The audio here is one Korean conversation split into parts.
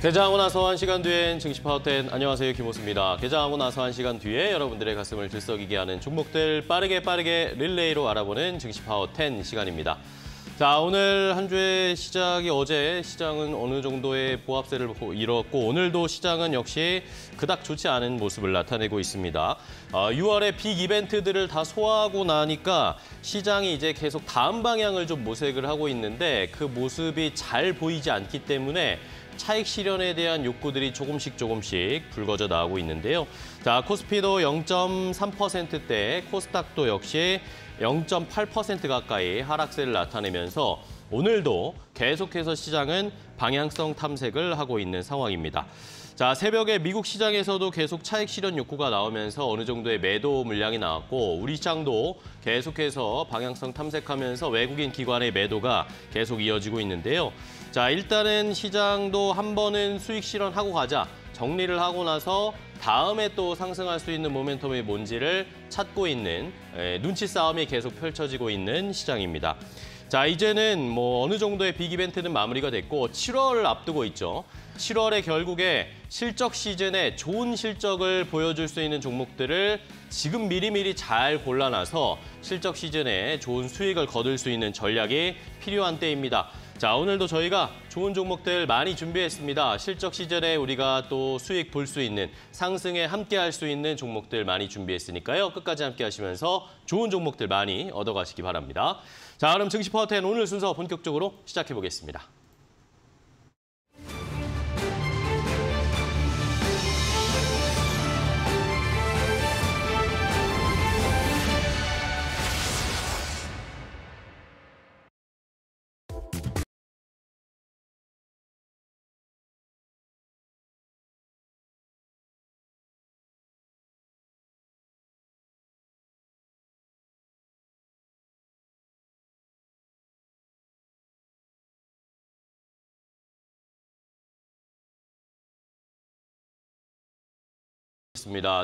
개장하고 나서 1시간 뒤엔 증시 파워10. 안녕하세요, 김호수입니다. 개장하고 나서 1시간 뒤에 여러분들의 가슴을 들썩이게 하는 종목들 빠르게 릴레이로 알아보는 증시 파워10 시간입니다. 자, 오늘 한 주의 시작이 어제 시장은 어느 정도의 보합세를 이뤘고 오늘도 시장은 역시 그닥 좋지 않은 모습을 나타내고 있습니다. 6월에 빅 이벤트들을 다 소화하고 나니까 시장이 이제 계속 다음 방향을 좀 모색을 하고 있는데 그 모습이 잘 보이지 않기 때문에 차익 실현에 대한 욕구들이 조금씩 불거져 나오고 있는데요. 자, 코스피도 0.3%대, 코스닥도 역시 0.8% 가까이 하락세를 나타내면서 오늘도 계속해서 시장은 방향성 탐색을 하고 있는 상황입니다. 자, 새벽에 미국 시장에서도 계속 차익 실현 욕구가 나오면서 어느 정도의 매도 물량이 나왔고 우리 시장도 계속해서 방향성 탐색하면서 외국인 기관의 매도가 계속 이어지고 있는데요. 자, 일단은 시장도 한 번은 수익 실현하고 가자. 정리를 하고 나서 다음에 또 상승할 수 있는 모멘텀이 뭔지를 찾고 있는 눈치 싸움이 계속 펼쳐지고 있는 시장입니다. 자, 이제는 어느 정도의 빅 이벤트는 마무리가 됐고 7월을 앞두고 있죠. 7월에 결국에 실적 시즌에 좋은 실적을 보여줄 수 있는 종목들을 지금 미리미리 잘 골라놔서 실적 시즌에 좋은 수익을 거둘 수 있는 전략이 필요한 때입니다. 자, 오늘도 저희가 좋은 종목들 많이 준비했습니다. 실적 시즌에 우리가 또 수익 볼 수 있는, 상승에 함께할 수 있는 종목들 많이 준비했으니까요. 끝까지 함께 하시면서 좋은 종목들 많이 얻어가시기 바랍니다. 자, 그럼 증시 파워10 오늘 순서 본격적으로 시작해 보겠습니다.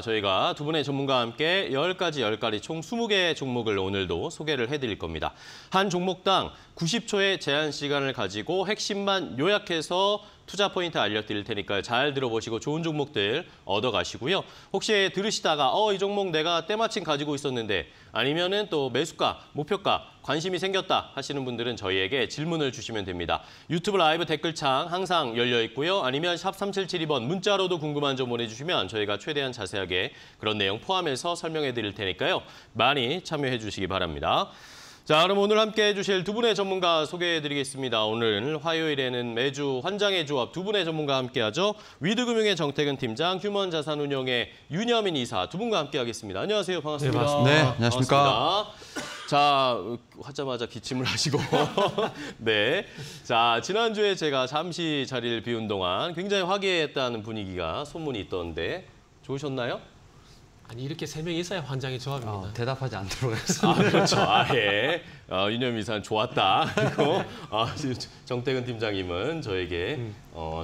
저희가 두 분의 전문가와 함께 10가지 총 20개의 종목을 오늘도 소개를 해드릴 겁니다. 한 종목당 90초의 제한 시간을 가지고 핵심만 요약해서 투자 포인트 알려드릴 테니까요. 잘 들어보시고 좋은 종목들 얻어가시고요. 혹시 들으시다가 이 종목 내가 때마침 가지고 있었는데 아니면은 또 매수가, 목표가, 관심이 생겼다 하시는 분들은 저희에게 질문을 주시면 됩니다. 유튜브 라이브 댓글창 항상 열려 있고요. 아니면 샵 3772번 문자로도 궁금한 점 보내주시면 저희가 최대한 자세하게 그런 내용 포함해서 설명해 드릴 테니까요. 많이 참여해 주시기 바랍니다. 자, 그럼 오늘 함께 해주실 두 분의 전문가 소개해드리겠습니다. 오늘 화요일에는 매주 환장의 조합 두 분의 전문가 함께하죠. 위드금융의 정태근 팀장, 휴먼자산운용의 윤여민 이사 두 분과 함께하겠습니다. 안녕하세요. 반갑습니다. 네, 반갑습니다. 네, 안녕하십니까. 반갑습니다. 자, 하자마자 기침을 하시고 네. 자, 지난주에 제가 잠시 자리를 비운 동안 굉장히 화기애애했다는 분위기가 소문이 있던데 좋으셨나요? 아니, 이렇게 세 명이 있어야 환장의 조합입니다. 대답하지 않도록 했습니다. 그렇죠. 예. 윤여민 이사는 좋았다. 그리고 정태근 팀장님은 저에게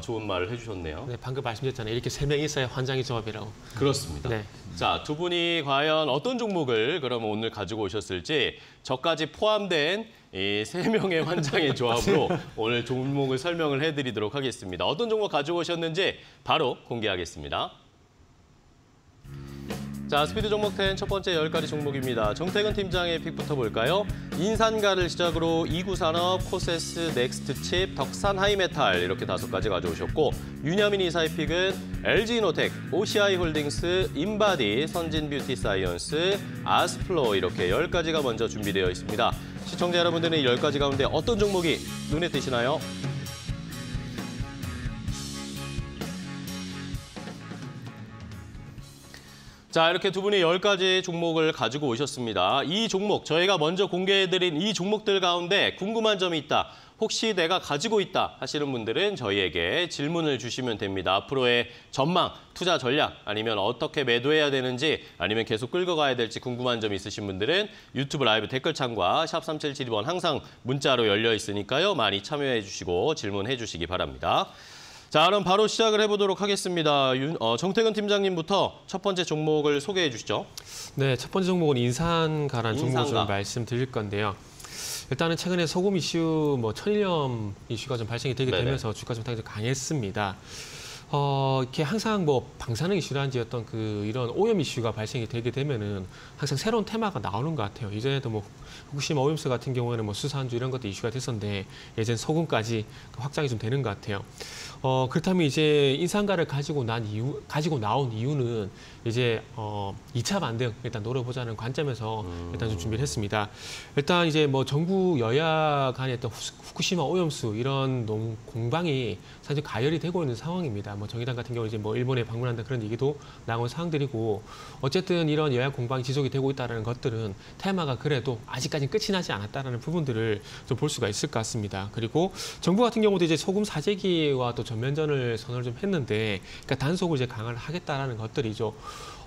좋은 말을 해주셨네요. 네, 방금 말씀드렸잖아요. 이렇게 세 명이 있어야 환장의 조합이라고. 그렇습니다. 네. 자, 두 분이 과연 어떤 종목을 그러면 오늘 가지고 오셨을지 저까지 포함된 이 세 명의 환장의 조합으로 오늘 종목을 설명을 해드리도록 하겠습니다. 어떤 종목 가지고 오셨는지 바로 공개하겠습니다. 자, 스피드 종목 10 첫 번째 10가지 종목입니다. 정태근 팀장의 픽부터 볼까요? 인산가를 시작으로 이구산업, 코세스, 넥스트칩, 덕산 하이메탈 이렇게 5가지 가져오셨고 윤여민 이사의 픽은 LG이노텍, OCI홀딩스, 인바디, 선진뷰티사이언스, 아스플로 이렇게 10가지가 먼저 준비되어 있습니다. 시청자 여러분들은 이 10가지 가운데 어떤 종목이 눈에 띄시나요? 자, 이렇게 두 분이 10가지 종목을 가지고 오셨습니다. 이 종목, 저희가 먼저 공개해드린 이 종목들 가운데 궁금한 점이 있다. 혹시 내가 가지고 있다 하시는 분들은 저희에게 질문을 주시면 됩니다. 앞으로의 전망, 투자 전략, 아니면 어떻게 매도해야 되는지, 아니면 계속 끌고 가야 될지 궁금한 점 있으신 분들은 유튜브 라이브 댓글창과 샵 3772번 항상 문자로 열려 있으니까요. 많이 참여해 주시고 질문해 주시기 바랍니다. 자, 그럼 바로 시작을 해보도록 하겠습니다. 정태근 팀장님부터 첫 번째 종목을 소개해 주시죠. 네, 첫 번째 종목은 인산가라는 인산가. 종목을 좀 말씀드릴 건데요. 일단은 최근에 소금 이슈, 뭐 천일염 이슈가 좀 발생이 되게 네네. 되면서 주가 좀 상당히 강했습니다. 이렇게 항상 뭐 방사능 이슈라든지 어떤 이런 오염 이슈가 발생이 되게 되면은 항상 새로운 테마가 나오는 것 같아요. 이전에도 뭐 후쿠시마 오염수 같은 경우에는 뭐 수산주 이런 것도 이슈가 됐었는데 예전 소금까지 확장이 좀 되는 것 같아요. 그렇다면 이제 인산가를 가지고 나온 이유는 이제 2차 반등 일단 노려보자는 관점에서 일단 좀 준비를 했습니다. 일단 이제 뭐 정부 여야 간의 어떤 후쿠시마 오염수 이런 공방이 사실 가열이 되고 있는 상황입니다. 뭐 정의당 같은 경우 이제 뭐 일본에 방문한다 그런 얘기도 나온 상황들이고 어쨌든 이런 여야 공방이 지속이 되고 있다는 것들은 테마가 그래도 아직까지는 끝이 나지 않았다는 부분들을 좀 볼 수가 있을 것 같습니다. 그리고 정부 같은 경우도 이제 소금 사재기와 또 전면전을 선언을 좀 했는데 그러니까 단속을 이제 강화를 하겠다라는 것들이죠.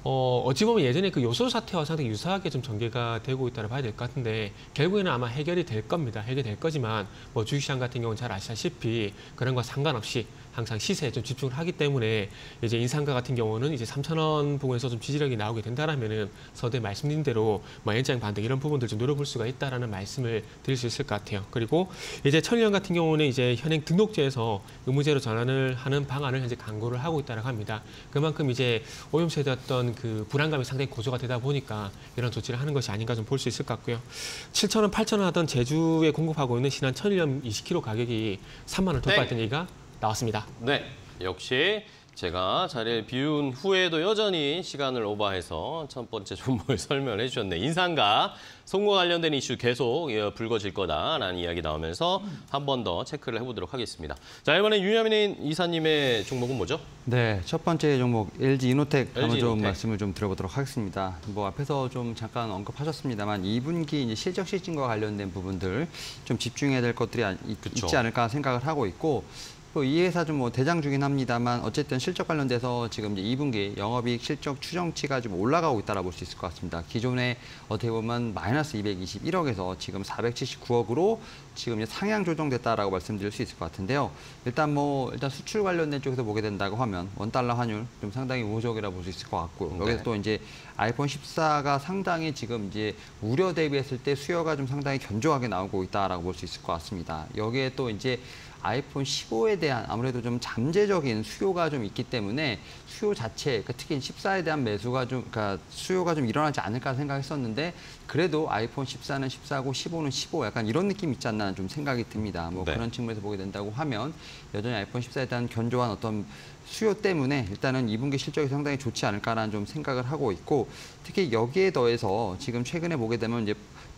어찌 보면 예전에 그 요소 사태와 상당히 유사하게 좀 전개가 되고 있다고 봐야 될 것 같은데 결국에는 아마 해결이 될 겁니다. 해결될 거지만 뭐 주식시장 같은 경우는 잘 아시다시피 그런 거 상관없이 항상 시세에 좀 집중을 하기 때문에 이제 인상가 같은 경우는 이제 3,000원 부근에서 좀 지지력이 나오게 된다라면은 서두에 말씀드린 대로 뭐 연장 반등 이런 부분들 좀 노려볼 수가 있다라는 말씀을 드릴 수 있을 것 같아요. 그리고 이제 천일염 같은 경우는 이제 현행 등록제에서 의무제로 전환을 하는 방안을 현재 강구를 하고 있다고 합니다. 그만큼 이제 오염수에 대한 그 불안감이 상당히 고조가 되다 보니까 이런 조치를 하는 것이 아닌가 좀 볼 수 있을 것 같고요. 7,000원, 8,000원 하던 제주에 공급하고 있는 신한 천일염 20kg 가격이 3만 원 돌파했던 얘기가 나왔습니다. 네, 역시 제가 자리를 비운 후에도 여전히 시간을 오버해서 첫 번째 종목을 설명해 주셨네. 인상가, 송과 관련된 이슈 계속 불거질 거다라는 이야기 나오면서 한 번 더 체크를 해보도록 하겠습니다. 자, 이번에 윤여민 이사님의 종목은 뭐죠? 네, 첫 번째 종목 LG 이노텍 한번 LG 좀 이노텍. 말씀을 좀 드려보도록 하겠습니다. 뭐 앞에서 좀 잠깐 언급하셨습니다만 2분기 이제 실적 시즌과 관련된 부분들 좀 집중해야 될 것들이 있지 않을까 생각을 하고 있고. 이 회사 좀 뭐 대장주긴 합니다만 어쨌든 실적 관련돼서 지금 이제 2분기 영업이익 실적 추정치가 좀 올라가고 있다라 볼 수 있을 것 같습니다. 기존에 어떻게 보면 마이너스 221억에서 지금 479억으로 지금 이제 상향 조정됐다라고 말씀드릴 수 있을 것 같은데요. 일단 수출 관련된 쪽에서 보게 된다고 하면 원달러 환율 좀 상당히 우호적이라 볼 수 있을 것 같고요. 여기서 또 이제 아이폰 14가 상당히 지금 이제 우려 대비했을 때 수요가 좀 상당히 견조하게 나오고 있다라고 볼 수 있을 것 같습니다. 여기에 또 이제 아이폰 15에 대한 아무래도 좀 잠재적인 수요가 좀 있기 때문에 수요 자체, 특히 14에 대한 매수가 좀, 수요가 좀 일어나지 않을까 생각했었는데 그래도 아이폰 14는 14고 15는 15 약간 이런 느낌 있지 않나 좀 생각이 듭니다. 뭐 네. 그런 측면에서 보게 된다고 하면 여전히 아이폰 14에 대한 견조한 어떤 수요 때문에 일단은 2분기 실적이 상당히 좋지 않을까라는 좀 생각을 하고 있고 특히 여기에 더해서 지금 최근에 보게 되면 이제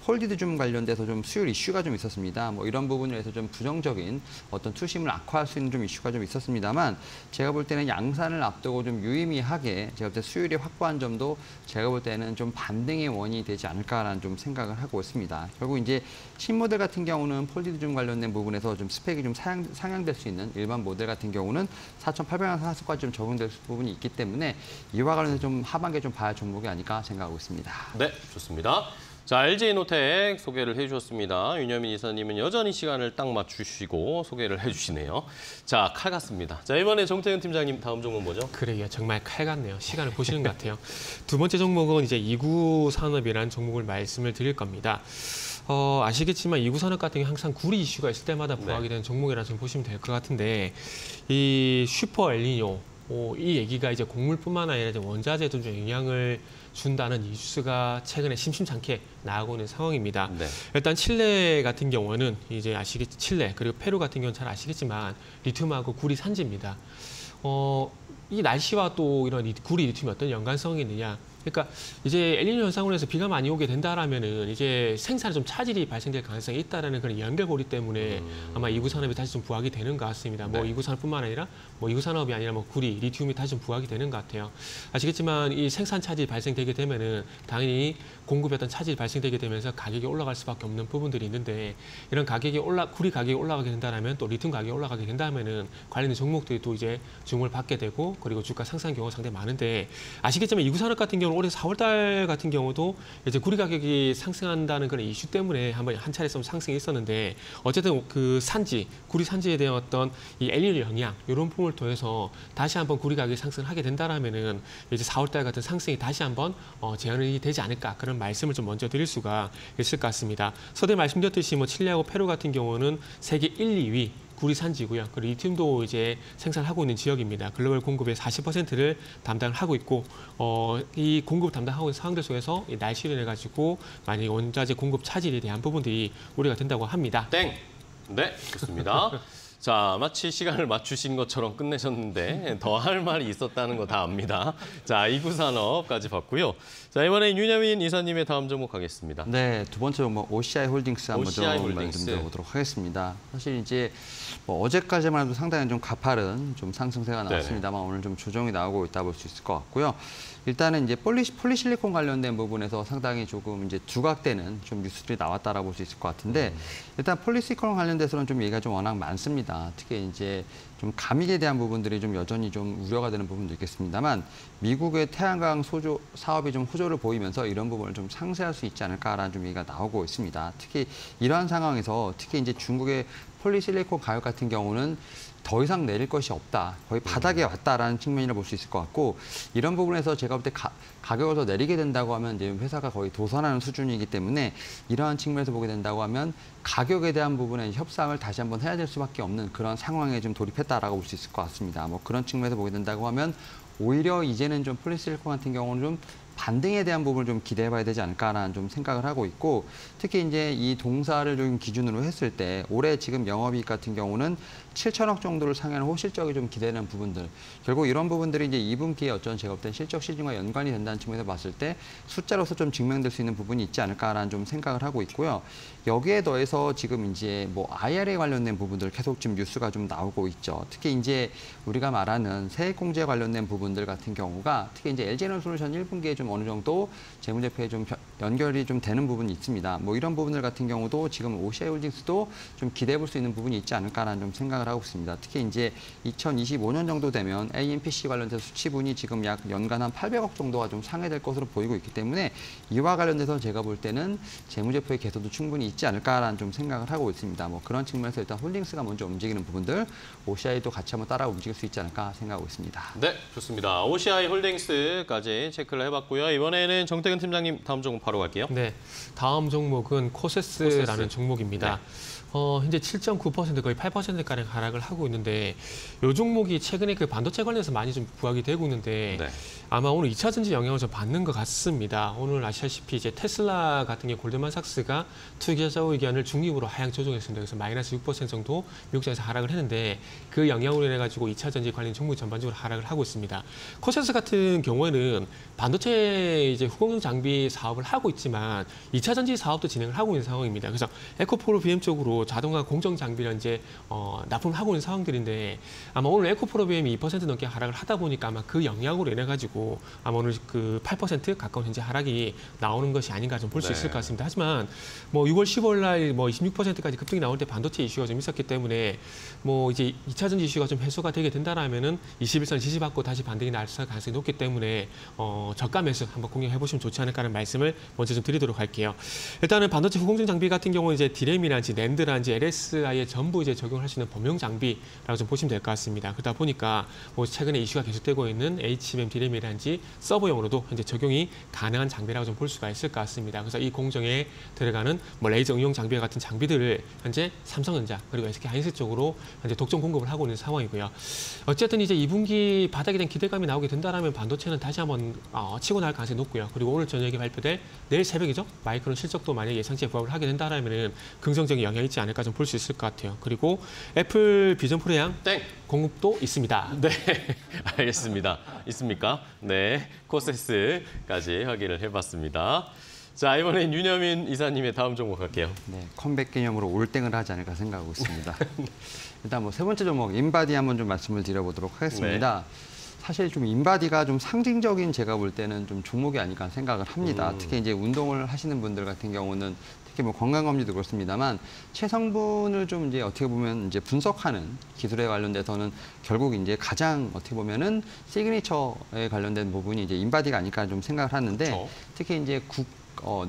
폴디드 줌 관련돼서 좀 수율 이슈가 좀 있었습니다. 뭐 이런 부분에 대해서 좀 부정적인 어떤 투심을 악화할 수 있는 좀 이슈가 좀 있었습니다만 제가 볼 때는 양산을 앞두고 좀 유의미하게 제가 볼 때 수율이 확보한 점도 제가 볼 때는 좀 반등의 원인이 되지 않을까라는 좀 생각을 하고 있습니다. 결국 이제 신모델 같은 경우는 폴디드 줌 관련된 부분에서 좀 스펙이 좀 상향될 수 있는 일반 모델 같은 경우는 4,800원 상한선까지 좀 적용될 부분이 있기 때문에 이와 관련해서 좀 하반기에 좀 봐야 종목이 아닐까 생각하고 있습니다. 네, 좋습니다. 자, LG 이노텍 소개를 해주셨습니다. 윤여민 이사님은 여전히 시간을 딱 맞추시고 소개를 해주시네요. 자, 칼 같습니다. 자, 이번에 정태근 팀장님 다음 종목 뭐죠? 그래요. 정말 칼 같네요. 시간을 보시는 것 같아요. 두 번째 종목은 이제 이구 산업이라는 종목을 말씀을 드릴 겁니다. 아시겠지만 이구 산업 같은 경우 항상 구리 이슈가 있을 때마다 부각이 되는 종목이라 좀 보시면 될 것 같은데 이 슈퍼 엘니뇨 이 얘기가 이제 곡물뿐만 아니라 이제 원자재도 좀 영향을 준다는 뉴스가 최근에 심심찮게 나오고 있는 상황입니다. 네. 일단 칠레 같은 경우는 이제 칠레 그리고 페루 같은 경우는 잘 아시겠지만 리튬하고 구리 산지입니다. 이 날씨와 또 이런 구리 리튬이 어떤 연관성이 있느냐? 그러니까 이제 엘니뇨 현상으로 해서 비가 많이 오게 된다라면은 이제 생산에 좀 차질이 발생될 가능성이 있다라는 그런 연결고리 때문에 아마 이구 산업이 다시 좀 부각이 되는 것 같습니다. 뭐 이구 산업뿐만 아니라 뭐 이구 산업이 아니라 뭐 구리, 리튬이 다시 좀 부각이 되는 것 같아요. 아시겠지만 이 생산 차질이 발생되게 되면은 당연히 공급에 어떤 차질이 발생되게 되면서 가격이 올라갈 수밖에 없는 부분들이 있는데 이런 구리 가격이 올라가게 된다라면 또 리튬 가격이 올라가게 된다면은 관련된 종목들이 또 이제 주목을 받게 되고 그리고 주가 상승 경우가 상당히 많은데 아시겠지만 이구 산업 같은 경우는 올해 4월달 같은 경우도 이제 구리 가격이 상승한다는 그런 이슈 때문에 한 차례 좀 상승이 있었는데 어쨌든 그 구리 산지에 대한 어떤 이 엘니뇨 영향 이런 부분을 통해서 다시 한번 구리 가격이 상승하게 된다라면은 이제 4월달 같은 상승이 다시 한번 재현이 되지 않을까 그런 말씀을 좀 먼저 드릴 수가 있을 것 같습니다. 서두에 말씀드렸듯이 뭐 칠레하고 페루 같은 경우는 세계 1, 2위 구리 산지고요. 그리고 리튬도 이제 생산하고 있는 지역입니다. 글로벌 공급의 40%를 담당을 하고 있고, 이 공급 담당하고 있는 상황들 속에서 날씨를 해가지고 만약 원자재 공급 차질에 대한 부분들이 우려가 된다고 합니다. 땡. 네, 좋습니다. 자, 마치 시간을 맞추신 것처럼 끝내셨는데 더 할 말이 있었다는 거 다 압니다. 자, 이구산업까지 봤고요. 자, 이번엔 윤여민 이사님의 다음 종목 가겠습니다. 네, 두 번째 종목 OCI 홀딩스 한번 좀 홀딩스. 말씀드려보도록 하겠습니다. 사실 이제 뭐 어제까지만 해도 상당히 좀 가파른 좀 상승세가 나왔습니다만 오늘 좀 조정이 나오고 있다 볼 수 있을 것 같고요. 일단은 이제 폴리실리콘 관련된 부분에서 상당히 조금 이제 두각되는 좀 뉴스들이 나왔다라고 볼 수 있을 것 같은데 일단 폴리실리콘 관련돼서는 좀 얘기가 좀 워낙 많습니다. 특히 이제 좀 감익에 대한 부분들이 좀 여전히 좀 우려가 되는 부분도 있겠습니다만 미국의 태양광 소조 사업이 좀 호조를 보이면서 이런 부분을 좀 상쇄할 수 있지 않을까라는 좀 얘기가 나오고 있습니다. 특히 이러한 상황에서 특히 이제 중국의 폴리실리콘 가격 같은 경우는 더 이상 내릴 것이 없다. 거의 바닥에 왔다라는 측면이라 볼 수 있을 것 같고 이런 부분에서 제가 볼 때 가격을 더 내리게 된다고 하면 이제 회사가 거의 도산하는 수준이기 때문에 이러한 측면에서 보게 된다고 하면 가격에 대한 부분에 협상을 다시 한번 해야 될 수밖에 없는 그런 상황에 좀 돌입했다라고 볼 수 있을 것 같습니다. 뭐 그런 측면에서 보게 된다고 하면 오히려 이제는 좀 폴리실리콘 같은 경우는 좀 반등에 대한 부분을 좀 기대해봐야 되지 않을까라는 좀 생각을 하고 있고 특히 이제 이 동사를 좀 기준으로 했을 때 올해 지금 영업이익 같은 경우는 7천억 정도를 상회하는 호실적이 좀 기대되는 부분들 결국 이런 부분들이 이제 2분기에 어쩐 제가 볼 땐 실적 시즌과 연관이 된다는 측면에서 봤을 때 숫자로서 좀 증명될 수 있는 부분이 있지 않을까라는 좀 생각을 하고 있고요. 여기에 더해서 지금 이제 뭐 IRA 관련된 부분들 계속 지금 뉴스가 좀 나오고 있죠. 특히 이제 우리가 말하는 세액공제 관련된 부분들 같은 경우가 특히 이제 LG에너지솔루션 1분기에 좀 어느 정도 재무제표에 좀 연결이 좀 되는 부분이 있습니다. 뭐 이런 부분들 같은 경우도 지금 OCI 홀딩스도 좀 기대해 볼 수 있는 부분이 있지 않을까라는 좀 생각을 하고 있습니다. 특히 이제 2025년 정도 되면 AMPC 관련돼서 수치분이 지금 약 연간 한 800억 정도가 좀 상회될 것으로 보이고 있기 때문에 이와 관련돼서 제가 볼 때는 재무제표의 개선도 충분히 있지 않을까라는 좀 생각을 하고 있습니다. 뭐 그런 측면에서 일단 홀딩스가 먼저 움직이는 부분들 OCI도 같이 한번 따라 움직일 수 있지 않을까 생각하고 있습니다. 네, 좋습니다. OCI 홀딩스까지 체크를 해봤고요. 이번에는 정태근 팀장님 다음 종목 바로 갈게요. 네, 다음 종목은 코세스라는 종목입니다. 네. 현재 7.9% 거의 8%가량 하락을 하고 있는데 이 종목이 최근에 그 반도체 관련해서 많이 좀 부각이 되고 있는데 네. 아마 오늘 2차 전지 영향을 좀 받는 것 같습니다. 오늘 아시다시피 이제 테슬라 같은 경우 골드만삭스가 투자자 의견을 중립으로 하향 조정했습니다. 그래서 마이너스 6% 정도 미국장에서 하락을 했는데 그 영향으로 인해 가지고 2차 전지 관련 종목이 전반적으로 하락을 하고 있습니다. 코세스 같은 경우에는 반도체 이제 후공정 장비 사업을 하고 있지만 2차 전지 사업도 진행을 하고 있는 상황입니다. 그래서 에코프로 BM 쪽으로 자동화 공정 장비를 이제 납품을 하고 있는 상황들인데 아마 오늘 에코프로 BM이 2% 넘게 하락을 하다 보니까 아마 그 영향으로 인해 가지고 아마 오늘 그 8% 가까운 현재 하락이 나오는 것이 아닌가 좀 볼 수 있을 것 같습니다. 하지만 뭐 6월 15일 날 뭐 26%까지 급등이 나올 때 반도체 이슈가 좀 있었기 때문에 뭐 이제 2차 전지 이슈가 좀 해소가 되게 된다라면은 21선 지지받고 다시 반등이 날 가능성이 높기 때문에 저가 매수 한번 공략해 보시면 좋지 않을까라는 말씀을 먼저 좀 드리도록 할게요. 일단은 반도체 후공정 장비 같은 경우는 이제 디램이란지 낸드란지 LSI에 전부 이제 적용할 수 있는 범용 장비라고 좀 보시면 될 것 같습니다. 그러다 보니까 뭐 최근에 이슈가 계속되고 있는 HBM 디램이란지 서버용으로도 현재 적용이 가능한 장비라고 좀 볼 수가 있을 것 같습니다. 그래서 이 공정에 들어가는 뭐 레이저 응용 장비와 같은 장비들을 현재 삼성전자 그리고 SK하이닉스 쪽으로 현재 독점 공급을 하고 있는 상황이고요. 어쨌든 이제 2분기 바닥에 대한 기대감이 나오게 된다라면 반도체는 다시 한번 치고 나갈 가능성이 높고요. 그리고 오늘 저녁에 발표될 내일 새벽이죠. 마이크론 실적도 만약 예상치에 부합을 하게 된다라면은 긍정적인 영향이 있지 않을까 좀 볼 수 있을 것 같아요. 그리고 애플 비전 프로양 땡. 공급도 있습니다. 네, 알겠습니다. 있습니까? 네, 코세스까지 확인을 해봤습니다. 자, 이번엔 윤여민 이사님의 다음 종목 갈게요. 네, 컴백 기념으로 올땡을 하지 않을까 생각하고 있습니다. 일단 뭐 세 번째 종목 인바디 한번 좀 말씀을 드려보도록 하겠습니다. 사실 좀 인바디가 좀 상징적인 제가 볼 때는 좀 종목이 아닐까 생각을 합니다. 특히 이제 운동을 하시는 분들 같은 경우는 특히 뭐 건강검진도 그렇습니다만 체성분을 좀 이제 어떻게 보면 이제 분석하는 기술에 관련돼서는 결국 이제 가장 어떻게 보면은 시그니처에 관련된 부분이 이제 인바디가 아닐까 좀 생각을 하는데 그렇죠. 특히 이제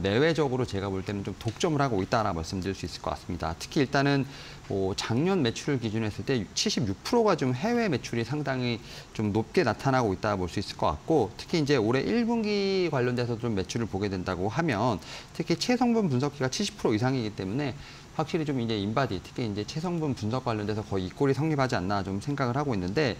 내외적으로 제가 볼 때는 좀 독점을 하고 있다라고 말씀드릴 수 있을 것 같습니다. 특히 일단은 뭐 작년 매출을 기준으로 했을 때 76%가 좀 해외 매출이 상당히 좀 높게 나타나고 있다 볼 수 있을 것 같고 특히 이제 올해 1분기 관련돼서 좀 매출을 보게 된다고 하면 특히 체성분 분석기가 70% 이상이기 때문에 확실히 좀 이제 인바디, 특히 이제 체성분 분석 관련돼서 거의 이꼴이 성립하지 않나 좀 생각을 하고 있는데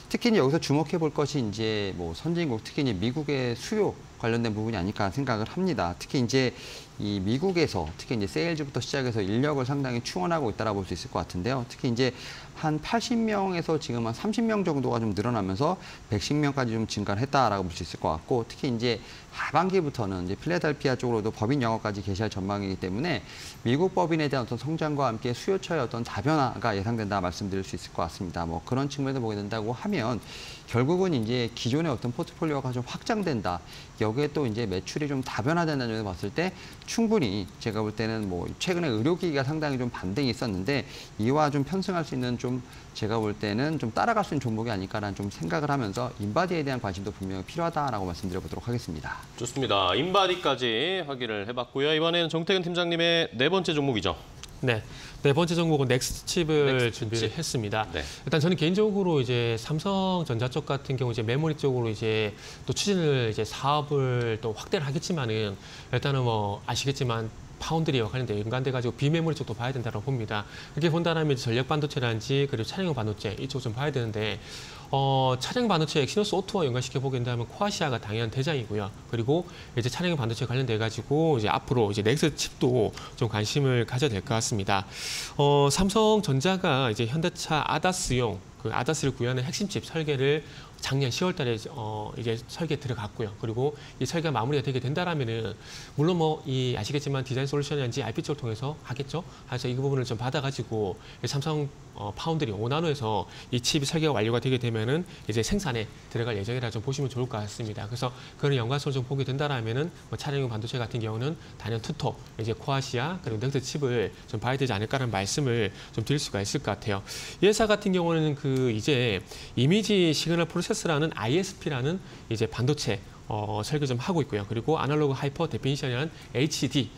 특히 이제 여기서 주목해 볼 것이 이제 뭐 선진국, 특히 이제 미국의 수요 관련된 부분이 아닐까 생각을 합니다. 특히 이제 이 미국에서 특히 이제 세일즈부터 시작해서 인력을 상당히 충원하고 있다라고 볼 수 있을 것 같은데요. 특히 이제 한 80명에서 지금 한 30명 정도가 좀 늘어나면서 110명까지 좀 증가를 했다라고 볼 수 있을 것 같고 특히 이제 하반기부터는 이제 필라델피아 쪽으로도 법인 영어까지 개시할 전망이기 때문에 미국 법인에 대한 어떤 성장과 함께 수요처의 어떤 다변화가 예상된다 말씀드릴 수 있을 것 같습니다. 뭐 그런 측면에서 보게 된다고 하면 결국은 이제 기존의 어떤 포트폴리오가 좀 확장된다. 여기에 또 이제 매출이 좀 다변화된다는 점에서 봤을 때 충분히 제가 볼 때는 뭐 최근에 의료기기가 상당히 좀 반등이 있었는데 이와 좀 편승할 수 있는 좀 제가 볼 때는 좀 따라갈 수 있는 종목이 아닐까라는 좀 생각을 하면서 인바디에 대한 관심도 분명히 필요하다라고 말씀드려보도록 하겠습니다. 좋습니다. 인바디까지 확인을 해봤고요. 이번에는 정태근 팀장님의 네 번째 종목이죠. 네. 네 번째 종목은 넥스트칩을 준비를 했습니다. 네. 일단 저는 개인적으로 이제 삼성전자 쪽 같은 경우 이제 메모리 쪽으로 이제 또 추진을 이제 사업을 또 확대를 하겠지만은 일단은 뭐 아시겠지만 파운드리와 관련돼 연관돼가지고 비메모리 쪽도 봐야 된다고 봅니다. 이렇게 본다면 전력 반도체라든지 그리고 차량용 반도체 이쪽 좀 봐야 되는데 차량 반도체 엑시노스 오토와 연관시켜 보게 된다면 코아시아가 당연 대장이고요. 그리고 이제 차량용 반도체 관련돼 가지고 이제 앞으로 이제 넥스 칩도 좀 관심을 가져야 될 것 같습니다. 삼성전자가 이제 현대차 아다스용 그 아다스를 구현하는 핵심 칩 설계를 작년 10월달에 이제 설계 들어갔고요. 그리고 이 설계가 마무리가 되게 된다라면은 물론 뭐 이 아시겠지만 디자인 솔루션이라든지 IP 쪽을 통해서 하겠죠. 그래서 이 부분을 좀 받아가지고 삼성 파운드리 5나노에서 이 칩이 설계가 완료가 되게 되면은 이제 생산에 들어갈 예정이라 좀 보시면 좋을 것 같습니다. 그래서 그런 연관성을 좀 보게 된다라면은 뭐 차량용 반도체 같은 경우는 단연 투톱, 이제 코아시아 그리고 넥스 칩을 좀 봐야 되지 않을까라는 말씀을 좀 드릴 수가 있을 것 같아요. 이 회사 같은 경우는 그 이제 이미지 시그널 프로세서라는 ISP라는 이제 반도체 설계 좀 하고 있고요. 그리고 아날로그 하이퍼 데피니션이라는 HD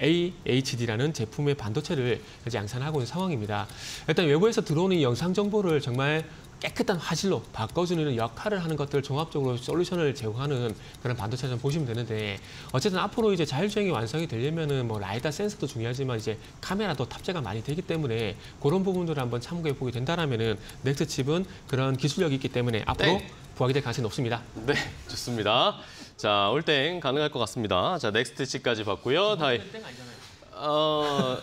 AHD라는 제품의 반도체를 이제 양산하고 있는 상황입니다. 일단 외부에서 들어오는 영상 정보를 정말 깨끗한 화질로 바꿔주는 역할을 하는 것들 종합적으로 솔루션을 제공하는 그런 반도체 좀 보시면 되는데 어쨌든 앞으로 이제 자율주행이 완성이 되려면은 뭐 라이다 센서도 중요하지만 이제 카메라도 탑재가 많이 되기 때문에 그런 부분들을 한번 참고해 보게 된다라면은 넥스 칩은 그런 기술력이 있기 때문에 앞으로 부각이 될 가능성이 높습니다. 네, 좋습니다. 자, 올땡 가능할 것 같습니다. 자, 넥스트 칩까지 봤고요. 다음. 땡 아니잖아요. 땡입니다.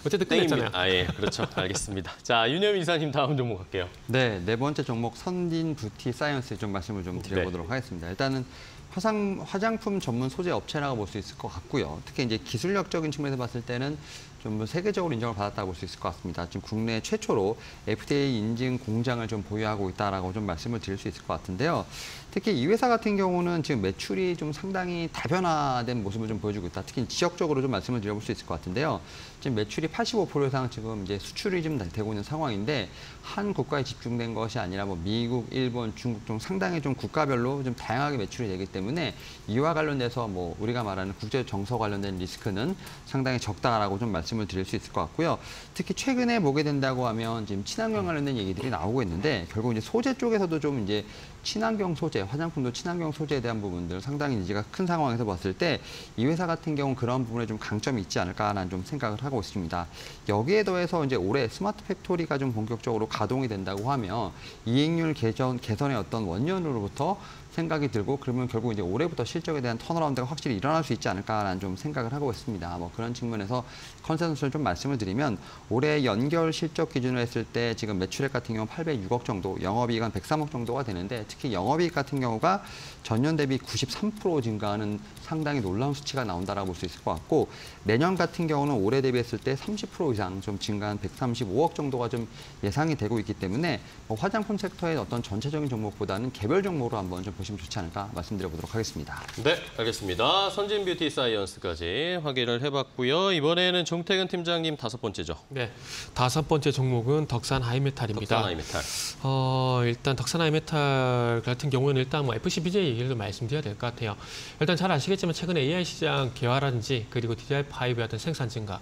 어쨌든 끝냈잖아요. 아, 예, 그렇죠. 알겠습니다. 자, 윤여민 이사님 다음 종목 갈게요. 네, 네 번째 종목 선딘 뷰티 사이언스 좀 말씀을 좀 드려보도록 하겠습니다. 일단은 화장품 전문 소재 업체라고 볼 수 있을 것 같고요. 특히 이제 기술력적인 측면에서 봤을 때는 좀 세계적으로 인정을 받았다고 볼 수 있을 것 같습니다. 지금 국내 최초로 FDA 인증 공장을 좀 보유하고 있다라고 좀 말씀을 드릴 수 있을 것 같은데요. 특히 이 회사 같은 경우는 지금 매출이 좀 상당히 다변화된 모습을 좀 보여주고 있다. 특히 지역적으로 좀 말씀을 드려볼 수 있을 것 같은데요. 지금 매출이 85% 이상 지금 이제 수출이 좀 되고 있는 상황인데 한 국가에 집중된 것이 아니라 뭐 미국, 일본, 중국 등 상당히 좀 국가별로 좀 다양하게 매출이 되기 때문에 이와 관련돼서 뭐 우리가 말하는 국제 정서 관련된 리스크는 상당히 적다라고 좀 말씀을 드릴 수 있을 것 같고요. 특히 최근에 보게 된다고 하면 지금 친환경 관련된 얘기들이 나오고 있는데 결국 이제 소재 쪽에서도 좀 이제 친환경 소재, 화장품도 친환경 소재에 대한 부분들 상당히 인지가 큰 상황에서 봤을 때 이 회사 같은 경우는 그런 부분에 좀 강점이 있지 않을까라는 좀 생각을 하고 있습니다. 여기에 더해서 이제 올해 스마트 팩토리가 좀 본격적으로 가동이 된다고 하면 이익률 개선의 어떤 원년으로부터 생각이 들고 그러면 결국 이제 올해부터 실적에 대한 턴어라운드가 확실히 일어날 수 있지 않을까라는 좀 생각을 하고 있습니다. 뭐 그런 측면에서 컨센서스를 좀 말씀을 드리면 올해 연결 실적 기준으로 했을 때 지금 매출액 같은 경우 806억 정도, 영업이익 한 103억 정도가 되는데 특히 영업이익 같은 경우가 전년 대비 93% 증가하는 상당히 놀라운 수치가 나온다라고 볼 수 있을 것 같고 내년 같은 경우는 올해 대비했을 때 30% 이상 좀 증가한 135억 정도가 좀 예상이 되고 있기 때문에 뭐 화장품 섹터의 어떤 전체적인 종목보다는 개별 종목으로 한번 좀 보시면 보시면 좋지 않을까 말씀드려보도록 하겠습니다. 네, 알겠습니다. 선진 뷰티 사이언스까지 확인을 해봤고요. 이번에는 정태근 팀장님 5번째죠. 네, 5번째 종목은 덕산 하이메탈입니다. 덕산 하이메탈. 일단 덕산 하이메탈 같은 경우는 일단 뭐 FCBJ 얘기를 좀 말씀드려야 될 것 같아요. 일단 잘 아시겠지만 최근에 AI 시장 개화라든지 그리고 DDR5의 어떤 생산 증가.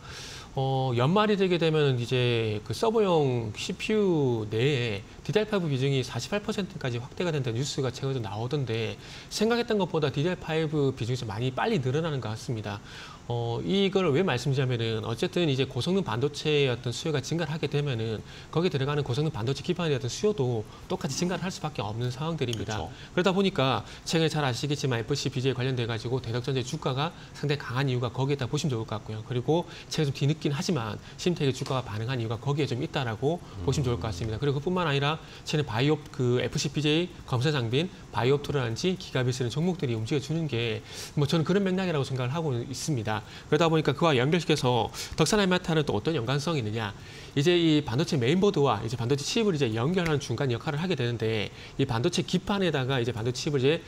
연말이 되게 되면 이제 그 서버용 CPU 내에 DDR5 비중이 48%까지 확대가 된다는 뉴스가 최근에 나오던데 생각했던 것보다 DDR5 비중이 좀 많이 빨리 늘어나는 것 같습니다. 이걸 왜 말씀드리냐면은 어쨌든 이제 고성능 반도체의 어떤 수요가 증가를 하게 되면은 거기에 들어가는 고성능 반도체 기반의 어떤 수요도 똑같이 증가를 할 수밖에 없는 상황들입니다. 그렇죠. 그러다 보니까 최근에 잘 아시겠지만 FCBG에 관련돼 가지고 대덕전자의 주가가 상당히 강한 이유가 거기에다 보시면 좋을 것 같고요. 그리고 최근 좀 뒤늦긴 하지만 심텍의 주가가 반응한 이유가 거기에 좀 있다라고 보시면 좋을 것 같습니다. 그리고 그뿐만 아니라 최근 바이옵 그 FCBJ 검사 장비인 바이옵토라든지 기가비스는 종목들이 움직여주는 게 뭐 저는 그런 맥락이라고 생각을 하고 있습니다. 그러다 보니까 그와 연결시켜서 덕산 하이메탈은 또 어떤 연관성이 있느냐? 이제 이 반도체 메인보드와 이제 반도체 칩을 이제 연결하는 중간 역할을 하게 되는데 이 반도체 기판에다가 이제 반도체 칩을 이제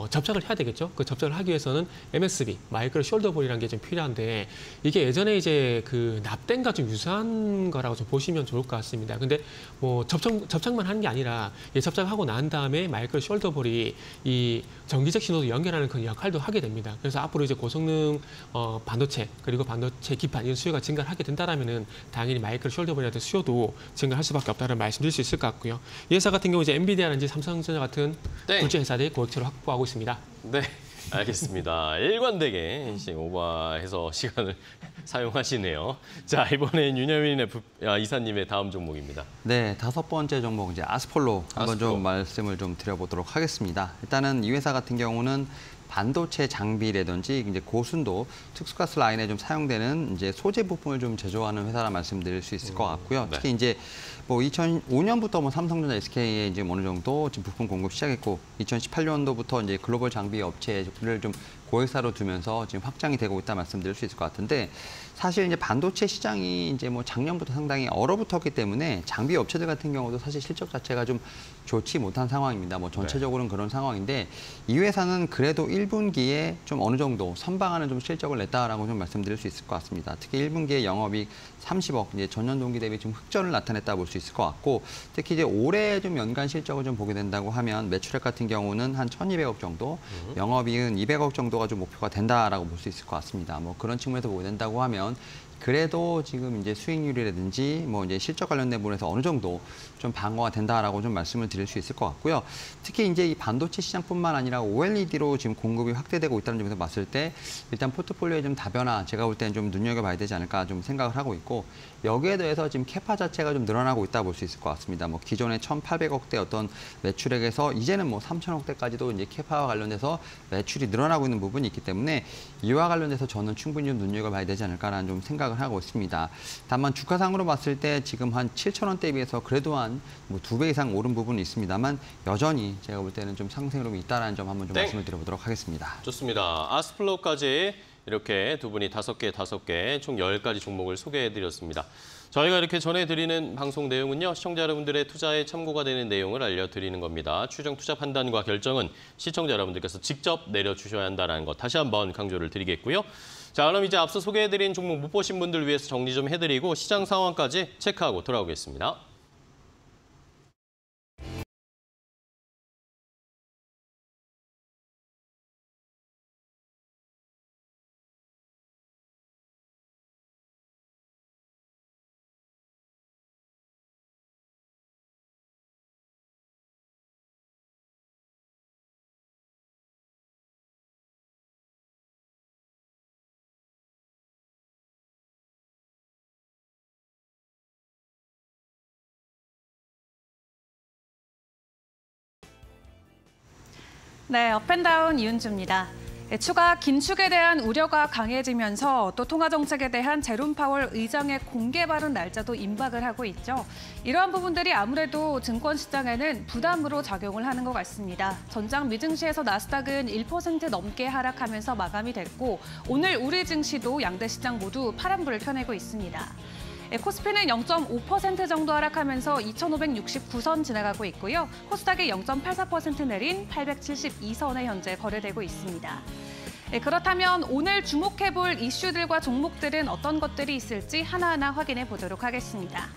접착을 해야 되겠죠. 그 접착을 하기 위해서는 MSB, 마이크로 숄더볼이라는 게 좀 필요한데 이게 예전에 이제 그 납땜과 좀 유사한 거라고 좀 보시면 좋을 것 같습니다. 근데 뭐 접착만 하는 게 아니라 접착하고 난 다음에 마이크로 숄더볼이 이 전기적 신호도 연결하는 그 역할도 하게 됩니다. 그래서 앞으로 이제 고성능 반도체 그리고 반도체 기판 이런 수요가 증가를 하게 된다라면은 당연히 마이크로 숄더볼이라든 수요도 증가할 수밖에 없다는 말씀드릴 수 있을 것 같고요. 이 회사 같은 경우 이제 엔비디아라든지 삼성전자 같은 굴지 회사들이 고객처를 확보하고 있습니다. 네, 알겠습니다. 일관되게 오버해서 시간을 사용하시네요. 자, 이번엔 윤여민 이사님의 다음 종목입니다. 네, 5번째 종목 이제 아스폴로 한번 좀 말씀을 좀 드려보도록 하겠습니다. 일단은 이 회사 같은 경우는 반도체 장비라든지 이제 고순도 특수가스 라인에 좀 사용되는 이제 소재 부품을 좀 제조하는 회사라 말씀드릴 수 있을 것 같고요. 네. 특히 이제 뭐 2005년부터 뭐 삼성전자, SK에 이제 어느 정도 지금 부품 공급 시작했고 2018년도부터 이제 글로벌 장비 업체를 좀 고객사로 두면서 지금 확장이 되고 있다 말씀드릴 수 있을 것 같은데 사실 이제 반도체 시장이 이제 뭐 작년부터 상당히 얼어붙었기 때문에 장비 업체들 같은 경우도 사실 실적 자체가 좀 좋지 못한 상황입니다. 뭐 전체적으로는 그런 상황인데 이 회사는 그래도 1분기에 좀 어느 정도 선방하는 좀 실적을 냈다라고 좀 말씀드릴 수 있을 것 같습니다. 특히 1분기에 영업이익 30억, 이제 전년 동기 대비 좀 흑전을 나타냈다 볼 수 있을 것 같고 특히 이제 올해 좀 연간 실적을 좀 보게 된다고 하면 매출액 같은 경우는 한 1,200억 정도, 영업이익은 200억 정도가 좀 목표가 된다라고 볼 수 있을 것 같습니다. 뭐 그런 측면에서 보게 된다고 하면 그래도 지금 이제 수익률이라든지 뭐 이제 실적 관련된 부분에서 어느 정도 좀 방어가 된다라고 좀 말씀을 드릴 수 있을 것 같고요. 특히 이제 이 반도체 시장뿐만 아니라 OLED로 지금 공급이 확대되고 있다는 점에서 봤을 때 일단 포트폴리오의 좀 다변화 제가 볼 때는 좀 눈여겨봐야 되지 않을까 좀 생각을 하고 있고 여기에 대해서 지금 캐파 자체가 좀 늘어나고 있다 볼 수 있을 것 같습니다. 뭐 기존의 1,800억대 어떤 매출액에서 이제는 뭐 3,000억대까지도 이제 캐파와 관련돼서 매출이 늘어나고 있는 부분이 있기 때문에 이와 관련돼서 저는 충분히 좀 눈여겨봐야 되지 않을까라는 좀 생각을 하고 있습니다. 다만 주가상으로 봤을 때 지금 한 7,000원대에 비해서 그래도 한 뭐 2배 이상 오른 부분이 있습니다만 여전히 제가 볼 때는 좀 상승률이 있다라는 점 한번 좀 말씀을 드려보도록 하겠습니다. 좋습니다. 아스플로까지 이렇게 두 분이 5개, 총 10가지 종목을 소개해드렸습니다. 저희가 이렇게 전해드리는 방송 내용은요. 시청자 여러분들의 투자에 참고가 되는 내용을 알려드리는 겁니다. 추정 투자 판단과 결정은 시청자 여러분들께서 직접 내려주셔야 한다는 것 다시 한번 강조를 드리겠고요. 자, 그럼 이제 앞서 소개해드린 종목 못 보신 분들 위해서 정리 좀 해드리고 시장 상황까지 체크하고 돌아오겠습니다. 네, 업앤다운 이은주입니다. 추가 긴축에 대한 우려가 강해지면서 또 통화정책에 대한 제롬 파월 의장의 공개 발언 날짜도 임박을 하고 있죠. 이러한 부분들이 아무래도 증권시장에는 부담으로 작용을 하는 것 같습니다. 전장 미증시에서 나스닥은 1% 넘게 하락하면서 마감이 됐고 오늘 우리 증시도 양대 시장 모두 파란불을 켜내고 있습니다. 코스피는 0.5% 정도 하락하면서 2,569선 지나가고 있고요. 코스닥이 0.84% 내린 872선에 현재 거래되고 있습니다. 그렇다면 오늘 주목해볼 이슈들과 종목들은 어떤 것들이 있을지 하나하나 확인해 보도록 하겠습니다.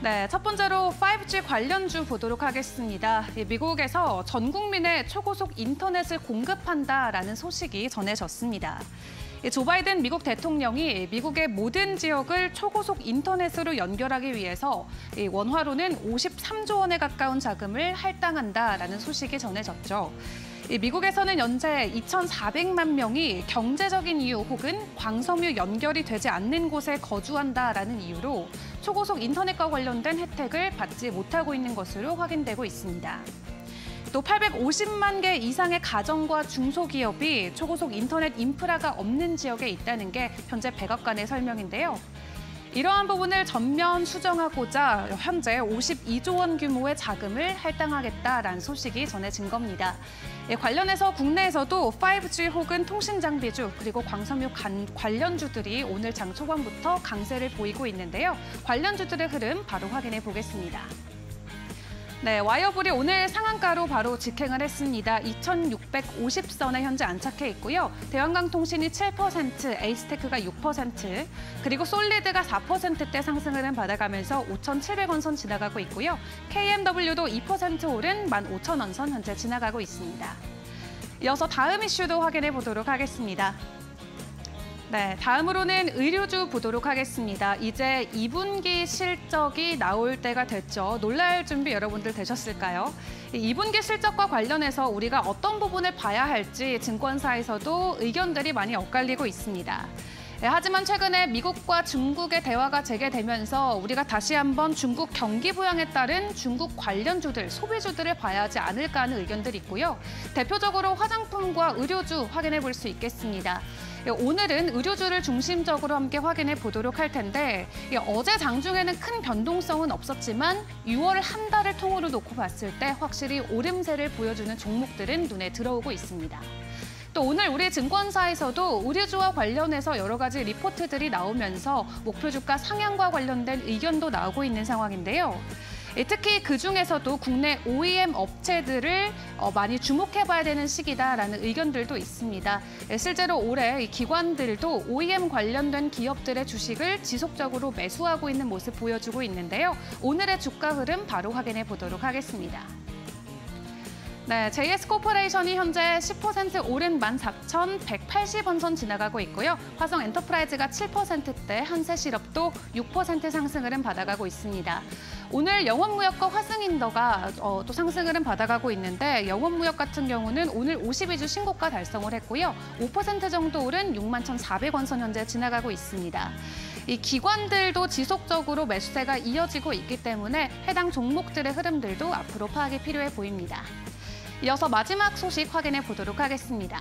네, 첫 번째로 5G 관련주 보도록 하겠습니다. 미국에서 전 국민의 초고속 인터넷을 공급한다라는 소식이 전해졌습니다. 조 바이든 미국 대통령이 미국의 모든 지역을 초고속 인터넷으로 연결하기 위해서 원화로는 53조 원에 가까운 자금을 할당한다라는 소식이 전해졌죠. 미국에서는 현재 2,400만 명이 경제적인 이유 혹은 광섬유 연결이 되지 않는 곳에 거주한다라는 이유로 초고속 인터넷과 관련된 혜택을 받지 못하고 있는 것으로 확인되고 있습니다. 또 850만 개 이상의 가정과 중소기업이 초고속 인터넷 인프라가 없는 지역에 있다는 게 현재 백악관의 설명인데요. 이러한 부분을 전면 수정하고자 현재 52조 원 규모의 자금을 할당하겠다라는 소식이 전해진 겁니다. 관련해서 국내에서도 5G 혹은 통신 장비주 그리고 광섬유 관련주들이 오늘 장 초반부터 강세를 보이고 있는데요. 관련주들의 흐름 바로 확인해 보겠습니다. 네, 와이어블이 오늘 상한가로 바로 직행을 했습니다. 2,650선에 현재 안착해 있고요. 대한강통신이 7%, 에이스테크가 6%, 그리고 솔리드가 4%대 상승을 받아가면서 5,700원 선 지나가고 있고요. KMW도 2% 오른 15,000원 선 현재 지나가고 있습니다. 이어서 다음 이슈도 확인해 보도록 하겠습니다. 네, 다음으로는 의류주 보도록 하겠습니다. 이제 2분기 실적이 나올 때가 됐죠. 놀랄 준비 여러분들 되셨을까요? 2분기 실적과 관련해서 우리가 어떤 부분을 봐야 할지 증권사에서도 의견들이 많이 엇갈리고 있습니다. 하지만 최근에 미국과 중국의 대화가 재개되면서 우리가 다시 한번 중국 경기 부양에 따른 중국 관련주들, 소비주들을 봐야 하지 않을까 하는 의견들이 있고요. 대표적으로 화장품과 의료주 확인해 볼 수 있겠습니다. 오늘은 의료주를 중심적으로 함께 확인해 보도록 할 텐데 어제 장중에는 큰 변동성은 없었지만 6월 한 달을 통으로 놓고 봤을 때 확실히 오름세를 보여주는 종목들은 눈에 들어오고 있습니다. 또 오늘 우리 증권사에서도 의료주와 관련해서 여러 가지 리포트들이 나오면서 목표 주가 상향과 관련된 의견도 나오고 있는 상황인데요. 특히 그중에서도 국내 OEM 업체들을 많이 주목해봐야 되는 시기다라는 의견들도 있습니다. 실제로 올해 기관들도 OEM 관련된 기업들의 주식을 지속적으로 매수하고 있는 모습 보여주고 있는데요. 오늘의 주가 흐름 바로 확인해 보도록 하겠습니다. 네, JS코퍼레이션이 현재 10% 오른 14,180원 선 지나가고 있고요. 화성 엔터프라이즈가 7%대, 한세실업도 6% 상승을 받아가고 있습니다. 오늘 영원무역과 화승인더가 또 상승을 받아가고 있는데 영원무역 같은 경우는 오늘 52주 신고가 달성을 했고요. 5% 정도 오른 61,400원 선 현재 지나가고 있습니다. 이 기관들도 지속적으로 매수세가 이어지고 있기 때문에 해당 종목들의 흐름들도 앞으로 파악이 필요해 보입니다. 이어서 마지막 소식 확인해 보도록 하겠습니다.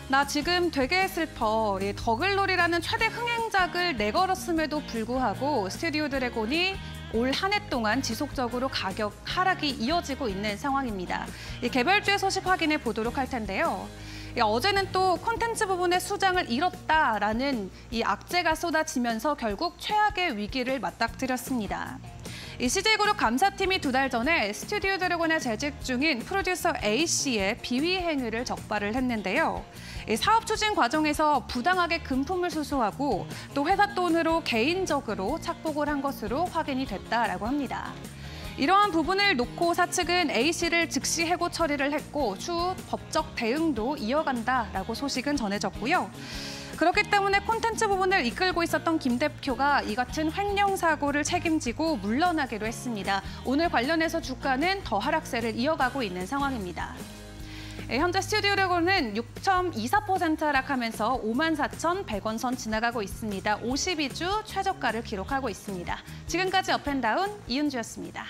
나 지금 되게 슬퍼. 더글로리라는 최대 흥행작을 내걸었음에도 불구하고 스튜디오 드래곤이 올 한 해 동안 지속적으로 가격 하락이 이어지고 있는 상황입니다. 개별주의 소식 확인해 보도록 할 텐데요. 어제는 또 콘텐츠 부분의 수장을 잃었다라는 이 악재가 쏟아지면서 결국 최악의 위기를 맞닥뜨렸습니다. 이 CJ그룹 감사팀이 2달 전에 스튜디오 드래곤에 재직 중인 프로듀서 A씨의 비위 행위를 적발을 했는데요. 사업 추진 과정에서 부당하게 금품을 수수하고 또 회사 돈으로 개인적으로 착복을 한 것으로 확인이 됐다라고 합니다. 이러한 부분을 놓고 사측은 A씨를 즉시 해고 처리를 했고 추후 법적 대응도 이어간다라고 소식은 전해졌고요. 그렇기 때문에 콘텐츠 부분을 이끌고 있었던 김 대표가 이 같은 횡령 사고를 책임지고 물러나기로 했습니다. 오늘 관련해서 주가는 더 하락세를 이어가고 있는 상황입니다. 현재 스튜디오 드래곤은 6.24% 하락하면서 54,100원 선 지나가고 있습니다. 52주 최저가를 기록하고 있습니다. 지금까지 업앤다운 이은주였습니다.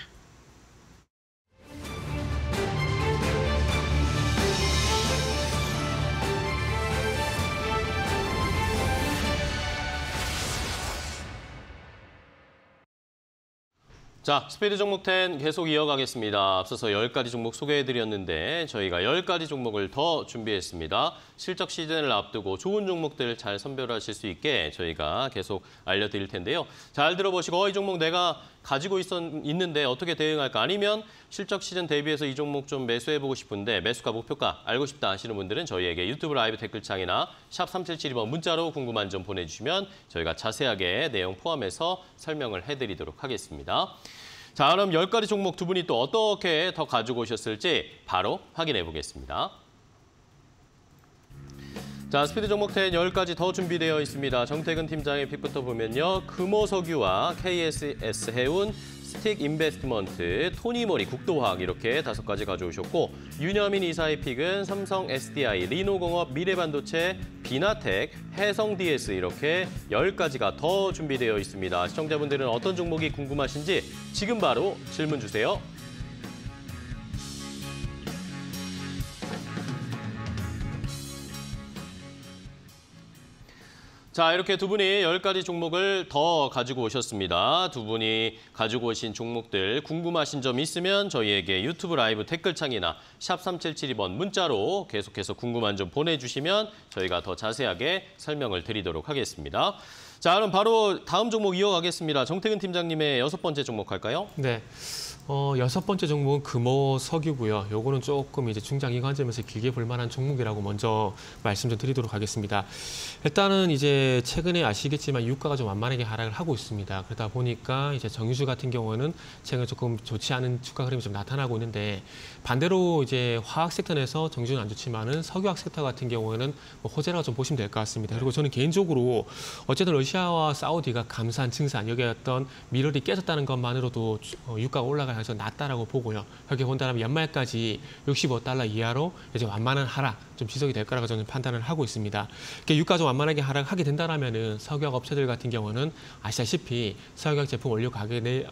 자, 스피드 종목 10 계속 이어가겠습니다. 앞서서 10가지 종목 소개해드렸는데 저희가 10가지 종목을 더 준비했습니다. 실적 시즌을 앞두고 좋은 종목들 잘 선별하실 수 있게 저희가 계속 알려드릴 텐데요. 잘 들어보시고 이 종목 내가 가지고 있는데 어떻게 대응할까? 아니면 실적 시즌 대비해서 이 종목 좀 매수해보고 싶은데 매수가 목표가 알고 싶다 하시는 분들은 저희에게 유튜브 라이브 댓글창이나 샵 3772번 문자로 궁금한 점 보내주시면 저희가 자세하게 내용 포함해서 설명을 해드리도록 하겠습니다. 자, 그럼 10가지 종목 두 분이 또 어떻게 더 가지고 오셨을지 바로 확인해 보겠습니다. 자, 스피드 종목 10 10가지 더 준비되어 있습니다. 정태근 팀장의 픽부터 보면요. 금호석유와 KSS 해운, 스틱 인베스트먼트, 토니모리, 국도화학 이렇게 5가지 가져오셨고 윤여민 이사의 픽은 삼성 SDI, 리노공업, 미래반도체, 비나텍, 해성DS 이렇게 10가지가 더 준비되어 있습니다. 시청자분들은 어떤 종목이 궁금하신지 지금 바로 질문 주세요. 자, 이렇게 두 분이 10가지 종목을 더 가지고 오셨습니다. 두 분이 가지고 오신 종목들 궁금하신 점 있으면 저희에게 유튜브 라이브 댓글창이나 샵 3772번 문자로 계속해서 궁금한 점 보내주시면 저희가 더 자세하게 설명을 드리도록 하겠습니다. 자, 그럼 바로 다음 종목 이어가겠습니다. 정태근 팀장님의 6번째 종목 할까요? 네. 6번째 종목은 금호석유고요. 요거는 조금 이제 중장기 관점에서 길게 볼 만한 종목이라고 먼저 말씀 좀 드리도록 하겠습니다. 일단은 이제 최근에 아시겠지만 유가가 좀 완만하게 하락을 하고 있습니다. 그러다 보니까 이제 정유주 같은 경우는 최근에 조금 좋지 않은 주가 흐름이 좀 나타나고 있는데 반대로 이제 화학 섹터 내에서 정유주는 안 좋지만은 석유화학 섹터 같은 경우에는 뭐 호재라고 좀 보시면 될 것 같습니다. 그리고 저는 개인적으로 어쨌든 러시아와 사우디가 감산, 증산 여기에 어떤 미러리 깨졌다는 것만으로도 유가가 올라갈 가능성이 낮다라고 보고요. 그렇게 본다면 연말까지 65달러 이하로 이제 완만한 하락 좀 지속이 될 거라고 저는 판단을 하고 있습니다. 유가 좀 완만하게 하락하게 된다라면은 석유화학 업체들 같은 경우는 아시다시피 석유화학 제품 원료 가격의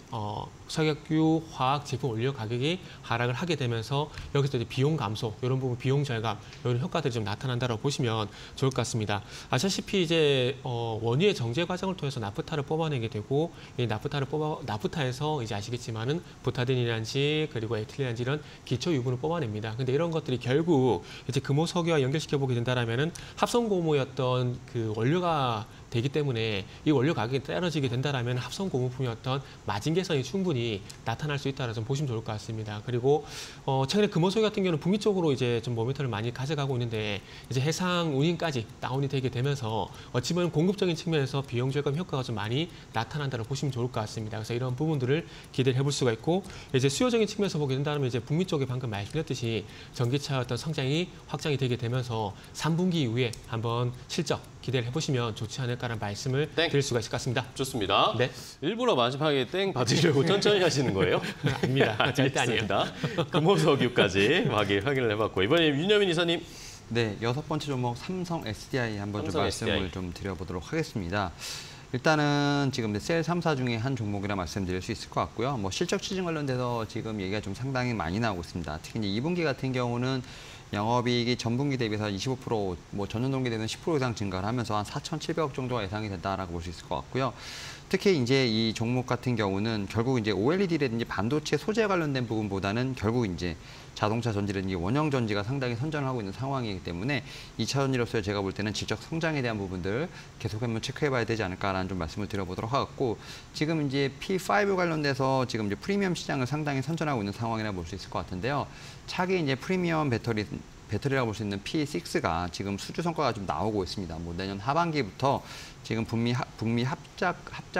석유 화학 제품 원료 가격이 하락을 하게 되면서 여기서 이제 비용 감소 이런 부분 비용 절감 이런 효과들이 좀 나타난다고 보시면 좋을 것 같습니다. 아시다시피 이제 원유의 정제 과정을 통해서 나프타를 뽑아내게 되고 이 나프타에서 이제 아시겠지만은 부타딘이란지 그리고 에틸렌이란지 이런 기초 유분을 뽑아냅니다. 근데 이런 것들이 결국 이제 금호석유와 연결시켜 보게 된다라면은 합성고무였던 그 원료가 되기 때문에 이 원료 가격이 떨어지게 된다라면 합성 고무품의 어떤 마진 개선이 충분히 나타날 수 있다는 점 보시면 좋을 것 같습니다. 그리고 최근에 금호석유 같은 경우는 북미 쪽으로 이제 좀 모멘텀을 많이 가져가고 있는데 이제 해상 운임까지 다운이 되게 되면서 어찌 보면 공급적인 측면에서 비용 절감 효과가 좀 많이 나타난다고 보시면 좋을 것 같습니다. 그래서 이런 부분들을 기대를 해볼 수가 있고 이제 수요적인 측면에서 보게 된다면 이제 북미 쪽에 방금 말씀드렸듯이 전기차 어떤 성장이 확장이 되게 되면서 3분기 이후에 한번 실적 기대를 해보시면 좋지 않을까라는 말씀을 드릴 수가 있을 것 같습니다. 좋습니다. 네. 일부러 마지막에 땡 받으려고 천천히 하시는 거예요? 아닙니다. 절대 아니에요. 금호석유까지 확인을 해봤고 이번에 윤여민 이사님. 네, 6번째 종목 삼성 SDI 한번 좀 말씀을 좀 드려보도록 하겠습니다. 일단은 지금 셀 3사 중에 한 종목이라 말씀드릴 수 있을 것 같고요. 뭐 실적 추진 관련돼서 지금 얘기가 좀 상당히 많이 나오고 있습니다. 특히 이제 2분기 같은 경우는 영업이익이 전분기 대비해서 25%, 뭐 전년 동기 대비는 10% 이상 증가를 하면서 한 4,700억 정도가 예상이 된다라고 볼 수 있을 것 같고요. 특히 이제 이 종목 같은 경우는 결국 이제 OLED라든지 반도체 소재 관련된 부분보다는 결국 이제 자동차 전지라든지 원형 전지가 상당히 선전을 하고 있는 상황이기 때문에 2차 전지로서 제가 볼 때는 질적 성장에 대한 부분들 계속 한번 체크해봐야 되지 않을까라는 좀 말씀을 드려보도록 하겠고 지금 이제 P5 관련돼서 지금 이제 프리미엄 시장을 상당히 선전하고 있는 상황이라 볼 수 있을 것 같은데요. 차기 이제 프리미엄 배터리라고 볼 수 있는 P6가 지금 수주 성과가 좀 나오고 있습니다. 뭐 내년 하반기부터 지금 북미 합작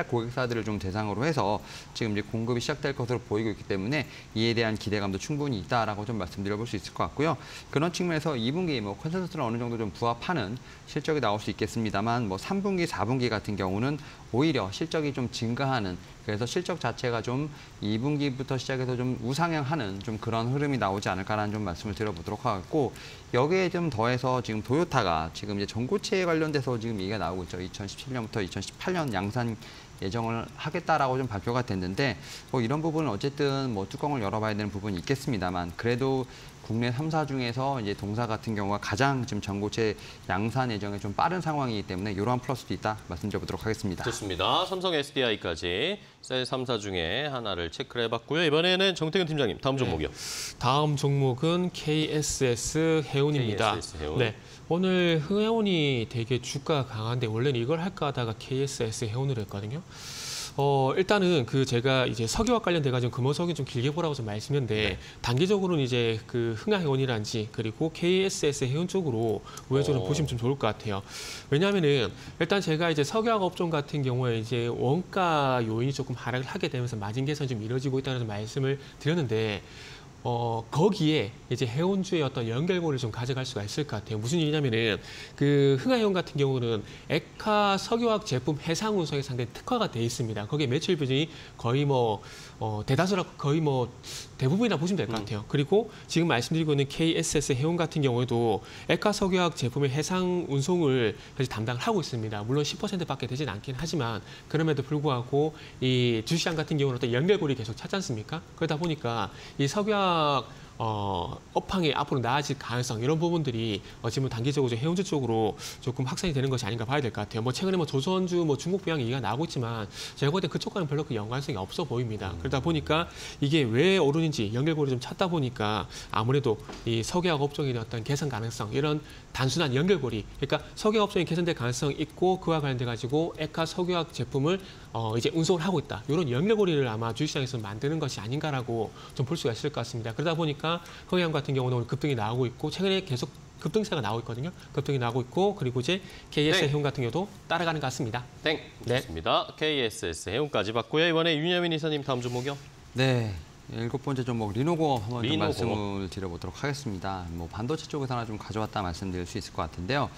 고객사들을 좀 대상으로 해서 지금 이제 공급이 시작될 것으로 보이고 있기 때문에 이에 대한 기대감도 충분히 있다라고 좀 말씀드려볼 수 있을 것 같고요. 그런 측면에서 2분기 뭐 컨센서스는 어느 정도 좀 부합하는 실적이 나올 수 있겠습니다만 뭐 3분기, 4분기 같은 경우는 오히려 실적이 좀 증가하는 그래서 실적 자체가 좀 2분기부터 시작해서 좀 우상향하는 좀 그런 흐름이 나오지 않을까라는 좀 말씀을 드려보도록 하겠고 여기에 좀 더해서 지금 도요타가 지금 이제 전고체 관련돼서 지금 얘기가 나오고 있죠. 2017년부터 2018년 양산 예정을 하겠다라고 좀 발표가 됐는데 뭐 이런 부분은 어쨌든 뭐 뚜껑을 열어봐야 되는 부분이 있겠습니다만 그래도 국내 3사 중에서 이제 동사 같은 경우가 가장 지금 전고체 양산 예정에 좀 빠른 상황이기 때문에 이러한 플러스도 있다 말씀드려보도록 하겠습니다. 좋습니다. 삼성 SDI까지 셀 3사 중에 하나를 체크를 해봤고요. 이번에는 정태근 팀장님, 다음 종목이요. 다음 종목은 KSS 해운입니다. KSS 해운. 네. 오늘 흥해운이 되게 주가가 강한데 원래는 이걸 할까 하다가 KSS 해운을 했거든요. 일단은 제가 이제 석유와 관련돼 가지고 금호석유 좀 길게 보라고 좀 말씀했는데 단기적으로는 이제 흥하해운이란지 그리고 KSS 해운 쪽으로 우회적으로 보시면 좀 좋을 것 같아요. 왜냐하면은 일단 제가 이제 석유화학 업종 같은 경우에 이제 원가 요인이 조금 하락을 하게 되면서 마진 개선이 좀 이루어지고 있다는 말씀을 드렸는데. 거기에 이제 해운주의 어떤 연결고리를 좀 가져갈 수가 있을 것 같아요. 무슨 얘기냐면은 흥하해운 같은 경우는 액화 석유화학 제품 해상 운송에 상당히 특화가 돼 있습니다. 거기에 매출 비중이 거의 대다수라고 거의 대부분이라 보시면 될 것 같아요. 그리고 지금 말씀드리고 있는 KSS 해운 같은 경우에도 액화 석유화학 제품의 해상 운송을 담당을 하고 있습니다. 물론 10%밖에 되진 않긴 하지만 그럼에도 불구하고 이 주시장 같은 경우는 어떤 연결고리 계속 찾지 않습니까? 그러다 보니까 이 석유화학 업황이 앞으로 나아질 가능성 이런 부분들이 지금 단기적으로 해운주 쪽으로 조금 확산이 되는 것이 아닌가 봐야 될 것 같아요. 최근에 조선주, 중국 부양 얘기가 나오고 있지만 제가 볼 때 그쪽과는 별로 연관성이 없어 보입니다. 그러다 보니까 이게 왜 오르는지 연결고리 좀 찾다 보니까 아무래도 이 석유화학 업종의 어떤 개선 가능성 이런 단순한 연결고리, 그러니까 석유화학 업종이 개선될 가능성이 있고 그와 관련돼 가지고 액화 석유화학 제품을 이제 운송을 하고 있다. 이런 연결고리를 아마 주식시장에서 만드는 것이 아닌가라고 좀 볼 수가 있을 것 같습니다. 그러다 보니까 흥해운 같은 경우는 오늘 급등이 나오고 있고 최근에 계속 급등세가 나오고 있거든요. 급등이 나오고 있고 그리고 이제 KSS 해운 같은 경우도 따라가는 것 같습니다. 땡. 좋습니다. KSS 해운까지 봤고요. 이번에 윤여민 이사님 다음 종목이요. 네. 7번째 종목 리노공업 한번 좀 리노공업. 말씀을 드려보도록 하겠습니다. 반도체 쪽에서 하나 좀 가져왔다 말씀드릴 수 있을 것 같은데요.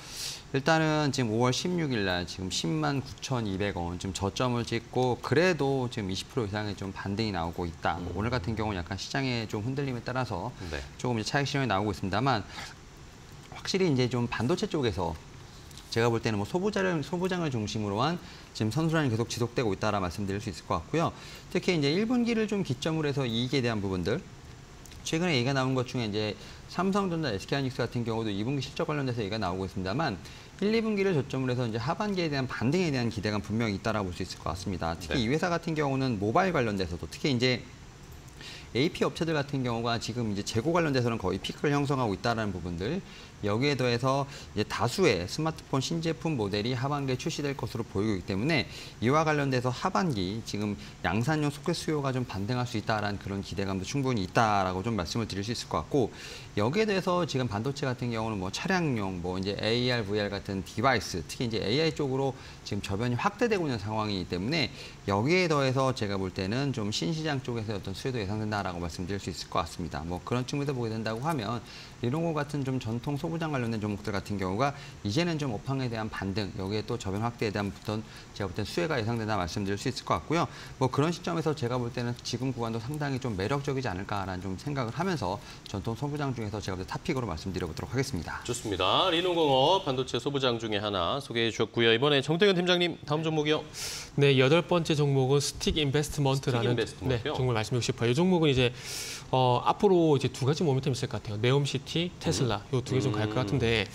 일단은 지금 5월 16일 날 지금 10만 9,200원 지금 저점을 찍고 그래도 지금 20% 이상의 좀 반등이 나오고 있다. 오늘 같은 경우는 약간 시장의 좀 흔들림에 따라서 네. 조금 이제 차익 실현이 나오고 있습니다만 확실히 이제 좀 반도체 쪽에서 제가 볼 때는 소부장을 중심으로 한 지금 선순환이 계속 지속되고 있다라 말씀드릴 수 있을 것 같고요. 특히 이제 1분기를 좀 기점으로 해서 이익에 대한 부분들 최근에 얘기가 나온 것 중에 이제 삼성전자, SK하이닉스 같은 경우도 2분기 실적 관련돼서 얘기가 나오고 있습니다만 1, 2분기를 저점으로 해서 이제 하반기에 대한 반등에 대한 기대감 분명히 있다라고 볼 수 있을 것 같습니다. 특히 네. 이 회사 같은 경우는 모바일 관련돼서도 특히 이제 AP 업체들 같은 경우가 지금 이제 재고 관련돼서는 거의 피크를 형성하고 있다는 부분들 여기에 더해서 이제 다수의 스마트폰 신제품 모델이 하반기에 출시될 것으로 보이기 때문에 이와 관련돼서 하반기 지금 양산용 소켓 수요가 좀 반등할 수 있다라는 그런 기대감도 충분히 있다라고 좀 말씀을 드릴 수 있을 것 같고 여기에 대해서 지금 반도체 같은 경우는 차량용 이제 AR, VR 같은 디바이스 특히 이제 AI 쪽으로 지금 저변이 확대되고 있는 상황이기 때문에 여기에 더해서 제가 볼 때는 좀 신시장 쪽에서 어떤 수요도 예상된다라고 말씀드릴 수 있을 것 같습니다. 그런 측면에서 보게 된다고 하면 리노공 같은 좀 전통 소부장 관련된 종목들 같은 경우가 이제는 좀 업황에 대한 반등, 여기에 또 저변 확대에 대한 어떤 제가 볼 때는 수혜가 예상된다 말씀드릴 수 있을 것 같고요. 그런 시점에서 제가 볼 때는 지금 구간도 상당히 좀 매력적이지 않을까라는 좀 생각을 하면서 전통 소부장 중에서 제가 볼 때 탑픽으로 말씀드려보도록 하겠습니다. 좋습니다. 리노공업 반도체 소부장 중에 하나 소개해 주셨고요. 이번에 정태근 팀장님 다음 종목이요. 네, 8번째 종목은 스틱 인베스트먼트라는 인베스트먼트요? 종목을 말씀드리고 싶어요. 이 종목은 이제 앞으로 이제 두 가지 모멘텀이 있을 것 같아요. 네옴시티, 테슬라 이 두 개 좀 갈 것 같은데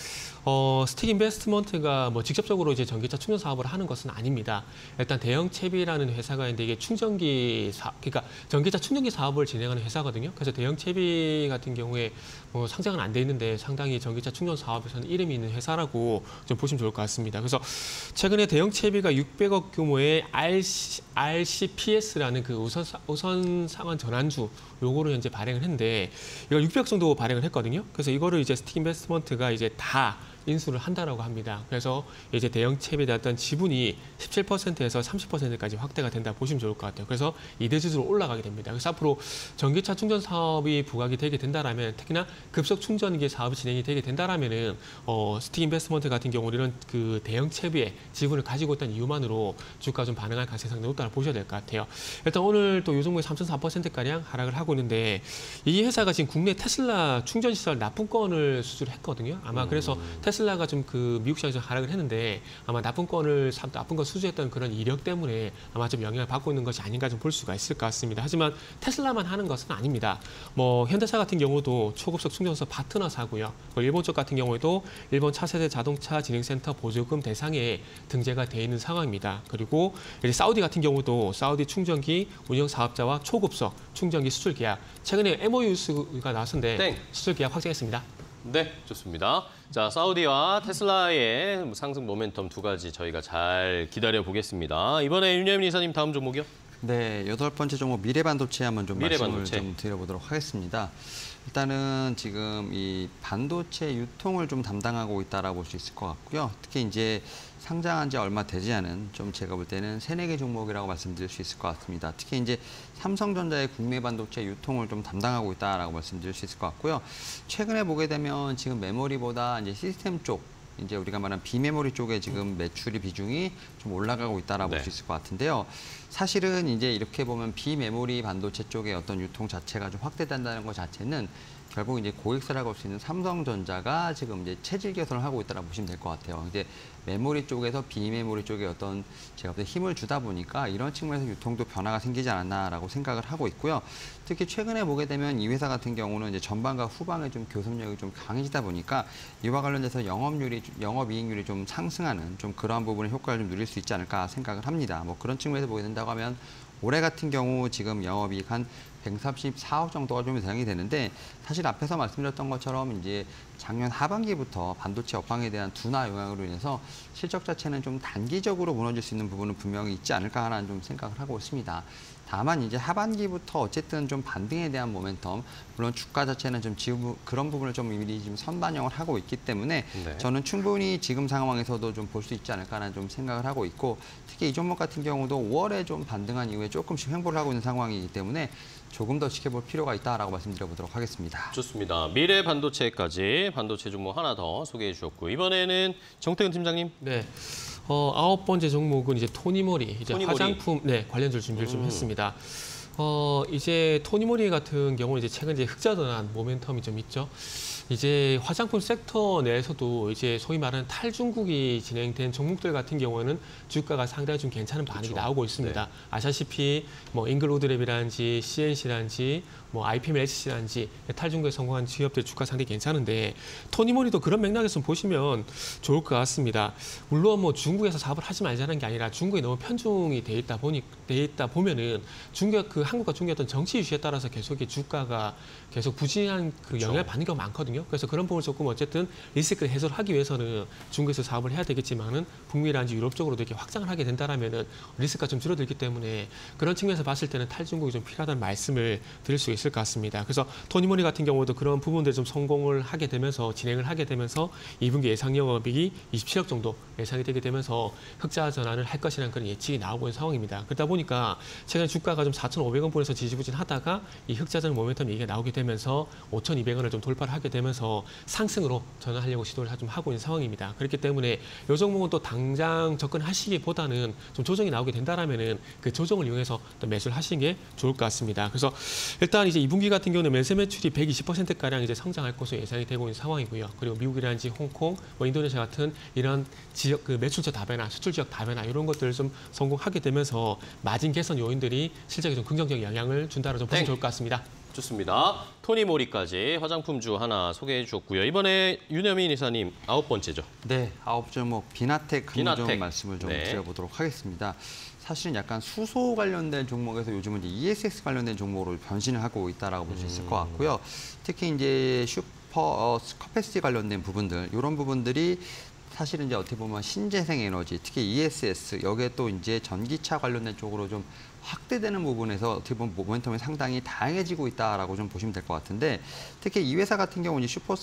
스틱 인베스트먼트가 직접적으로 이제 전기차 충전 사업을 하는 것은 아닙니다. 일단 대형 채비라는 회사가 있는데 이게 그러니까 전기차 충전기 사업을 진행하는 회사거든요. 그래서 대형 채비 같은 경우에 상장은 안 돼 있는데 상당히 전기차 충전 사업에서는 이름이 있는 회사라고 좀 보시면 좋을 것 같습니다. 그래서 최근에 대형 채비가 600억 규모의 RCPS라는 그 우선 상환 전환주 요거를 현재 발행을 했는데 이걸 600억 정도 발행을 했거든요. 그래서 이거를 이제 스틱 인베스트먼트가 이제 다 인수를 한다라고 합니다. 그래서 이제 대형 채비에 대한 지분이 17%에서 30%까지 확대가 된다 보시면 좋을 것 같아요. 그래서 이대주주로 올라가게 됩니다. 그래서 앞으로 전기차 충전 사업이 부각이 되게 된다라면 특히나 급속 충전기 사업이 진행이 되게 된다라면은 스틱 인베스트먼트 같은 경우는 그 대형 채비에 지분을 가지고 있다는 이유만으로 주가 좀 반응할 가능성이 상당히 높다고 보셔야 될 것 같아요. 일단 오늘 또 요 종목이 3.4%가량 하락을 하고 있는데 이 회사가 지금 국내 테슬라 충전 시설 납품권을 수주를 했거든요. 아마 그래서 테슬라 테슬라가 좀 그 미국 시장에서 하락을 했는데 아마 나쁜 건 수주했던 그런 이력 때문에 아마 좀 영향을 받고 있는 것이 아닌가 좀 볼 수가 있을 것 같습니다. 하지만 테슬라만 하는 것은 아닙니다. 뭐 현대차 같은 경우도 초급속 충전소 파트너사고요. 일본 쪽 같은 경우에도 일본 차세대 자동차 진흥센터 보조금 대상에 등재가 돼 있는 상황입니다. 그리고 이제 사우디 같은 경우도 사우디 충전기 운영 사업자와 초급속 충전기 수출 계약 최근에 MOU가 나왔는데 수출 계약 확정했습니다. 네, 좋습니다. 자, 사우디와 테슬라의 상승 모멘텀 두 가지 저희가 잘 기다려 보겠습니다. 이번에 윤여민 이사님 다음 종목이요? 네, 8번째 종목 미래반도체 한번 좀 말씀을 미래반도체. 좀 드려보도록 하겠습니다. 일단은 지금 이 반도체 유통을 좀 담당하고 있다라고 볼 수 있을 것 같고요. 특히 이제 상장한 지 얼마 되지 않은 좀 제가 볼 때는 3-4개 종목이라고 말씀드릴 수 있을 것 같습니다. 특히 이제 삼성전자의 국내 반도체 유통을 좀 담당하고 있다라고 말씀드릴 수 있을 것 같고요. 최근에 보게 되면 지금 메모리보다 이제 시스템 쪽 이제 우리가 말하는 비메모리 쪽에 지금 매출이 비중이 좀 올라가고 있다라고 볼 수 있을 것 같은데요. 사실은 이제 이렇게 보면 비메모리 반도체 쪽의 어떤 유통 자체가 좀 확대된다는 것 자체는 결국 이제 고객사라고 할 수 있는 삼성전자가 지금 이제 체질 개선을 하고 있다고 보시면 될 것 같아요. 이제 메모리 쪽에서 비메모리 쪽에 어떤 제가 볼 때 힘을 주다 보니까 이런 측면에서 유통도 변화가 생기지 않았나라고 생각을 하고 있고요. 특히 최근에 보게 되면 이 회사 같은 경우는 이제 전방과 후방의 좀 교섭력이 좀 강해지다 보니까 이와 관련돼서 영업이익률이 좀 상승하는 좀 그러한 부분의 효과를 좀 누릴 수 있지 않을까 생각을 합니다. 뭐 그런 측면에서 보게 된다고 하면 올해 같은 경우 지금 영업이익 한 134억 정도가 좀 예상이 되는데 사실 앞에서 말씀드렸던 것처럼 이제 작년 하반기부터 반도체 업황에 대한 둔화 영향으로 인해서 실적 자체는 좀 단기적으로 무너질 수 있는 부분은 분명히 있지 않을까 하는 좀 생각을 하고 있습니다. 다만 이제 하반기부터 어쨌든 좀 반등에 대한 모멘텀, 물론 주가 자체는 좀 그런 부분을 좀 미리 지금 선반영을 하고 있기 때문에 저는 충분히 지금 상황에서도 좀 볼 수 있지 않을까라는 좀 생각을 하고 있고, 특히 이 종목 같은 경우도 5월에 좀 반등한 이후에 조금씩 횡보를 하고 있는 상황이기 때문에 조금 더 지켜볼 필요가 있다라고 말씀드려보도록 하겠습니다. 좋습니다. 미래 반도체까지 반도체 종목 하나 더 소개해 주셨고, 이번에는 정태근 팀장님. 네. 9번째 종목은 이제 토니모리, 이제 토니모리. 화장품 관련주를 준비를 좀 했습니다. 이제 토니모리 같은 경우는 이제 최근 이제 흑자전환 모멘텀이 좀 있죠. 이제 화장품 섹터 내에서도 이제 소위 말하는 탈중국이 진행된 종목들 같은 경우에는 주가가 상당히 좀 괜찮은 반응이 나오고 있습니다. 아시다시피 뭐 잉글로드랩이라든지 CNC라든지 뭐 IPMS라든지 탈중국에 성공한 기업들 주가 상당히 괜찮은데 토니모리도 그런 맥락에서 보시면 좋을 것 같습니다. 물론 뭐 중국에서 사업을 하지 말자는 게 아니라 중국에 너무 편중이 돼 있다 보면은 한국과 중국의 어떤 정치 이슈에 따라서 계속 주가가 계속 부진한 그 영향을 받는 경우가 많거든요. 그래서 그런 부분을 조금 어쨌든 리스크를 해소하기 위해서는 중국에서 사업을 해야 되겠지만은 북미라든지 유럽 쪽으로도 이렇게 확장을 하게 된다라면은 리스크가 좀 줄어들기 때문에 그런 측면에서 봤을 때는 탈중국이 좀 필요하다는 말씀을 드릴 수 있을 것 같습니다. 그래서 토니모리 같은 경우도 그런 부분들 좀 성공을 하게 되면서 진행을 하게 되면서 2분기 예상 영업이익이 27억 정도 예상이 되게 되면서 흑자 전환을 할 것이라는 그런 예측이 나오고 있는 상황입니다. 그러다 보니까 최근 주가가 좀 4,500원 부에서 지지부진하다가 이 흑자 전환 모멘텀 얘기가 나오게 되면서 5,200원을 좀 돌파를 하게 되면서 상승으로 전환하려고 시도를 좀 하고 있는 상황입니다. 그렇기 때문에 이 종목은 또 당장 접근하시기보다는 좀 조정이 나오게 된다라면은 그 조정을 이용해서 또 매수를 하시는 게 좋을 것 같습니다. 그래서 일단 이제 2분기 같은 경우는 매세 매출이 120%가량 이제 성장할 것으로 예상이 되고 있는 상황이고요. 그리고 미국이라든지 홍콩, 인도네시아 같은 이런 지역 그 매출처 다변화, 수출 지역 다변화 이런 것들을 좀 성공하게 되면서 마진 개선 요인들이 실적에 좀 긍정적인 영향을 준다로 좀 보시면 좋을 것 같습니다. 좋습니다. 토니모리까지 화장품주 하나 소개해 주셨고요. 이번에 윤여민 이사님 9번째죠. 네, 9종목 비나텍 한번 좀 말씀을 좀 네. 드려보도록 하겠습니다. 사실은 약간 수소 관련된 종목에서 요즘은 이제 ESX 관련된 종목으로 변신을 하고 있다라고 볼 수 있을 것 같고요. 특히 이제 슈퍼 커패시티 관련된 부분들, 이런 부분들이 사실은 이제 어떻게 보면 신재생 에너지, 특히 ESS, 여기에 또 이제 전기차 관련된 쪽으로 좀 확대되는 부분에서 어떻게 보면 모멘텀이 상당히 다양해지고 있다라고 좀 보시면 될 것 같은데, 특히 이 회사 같은 경우는 슈퍼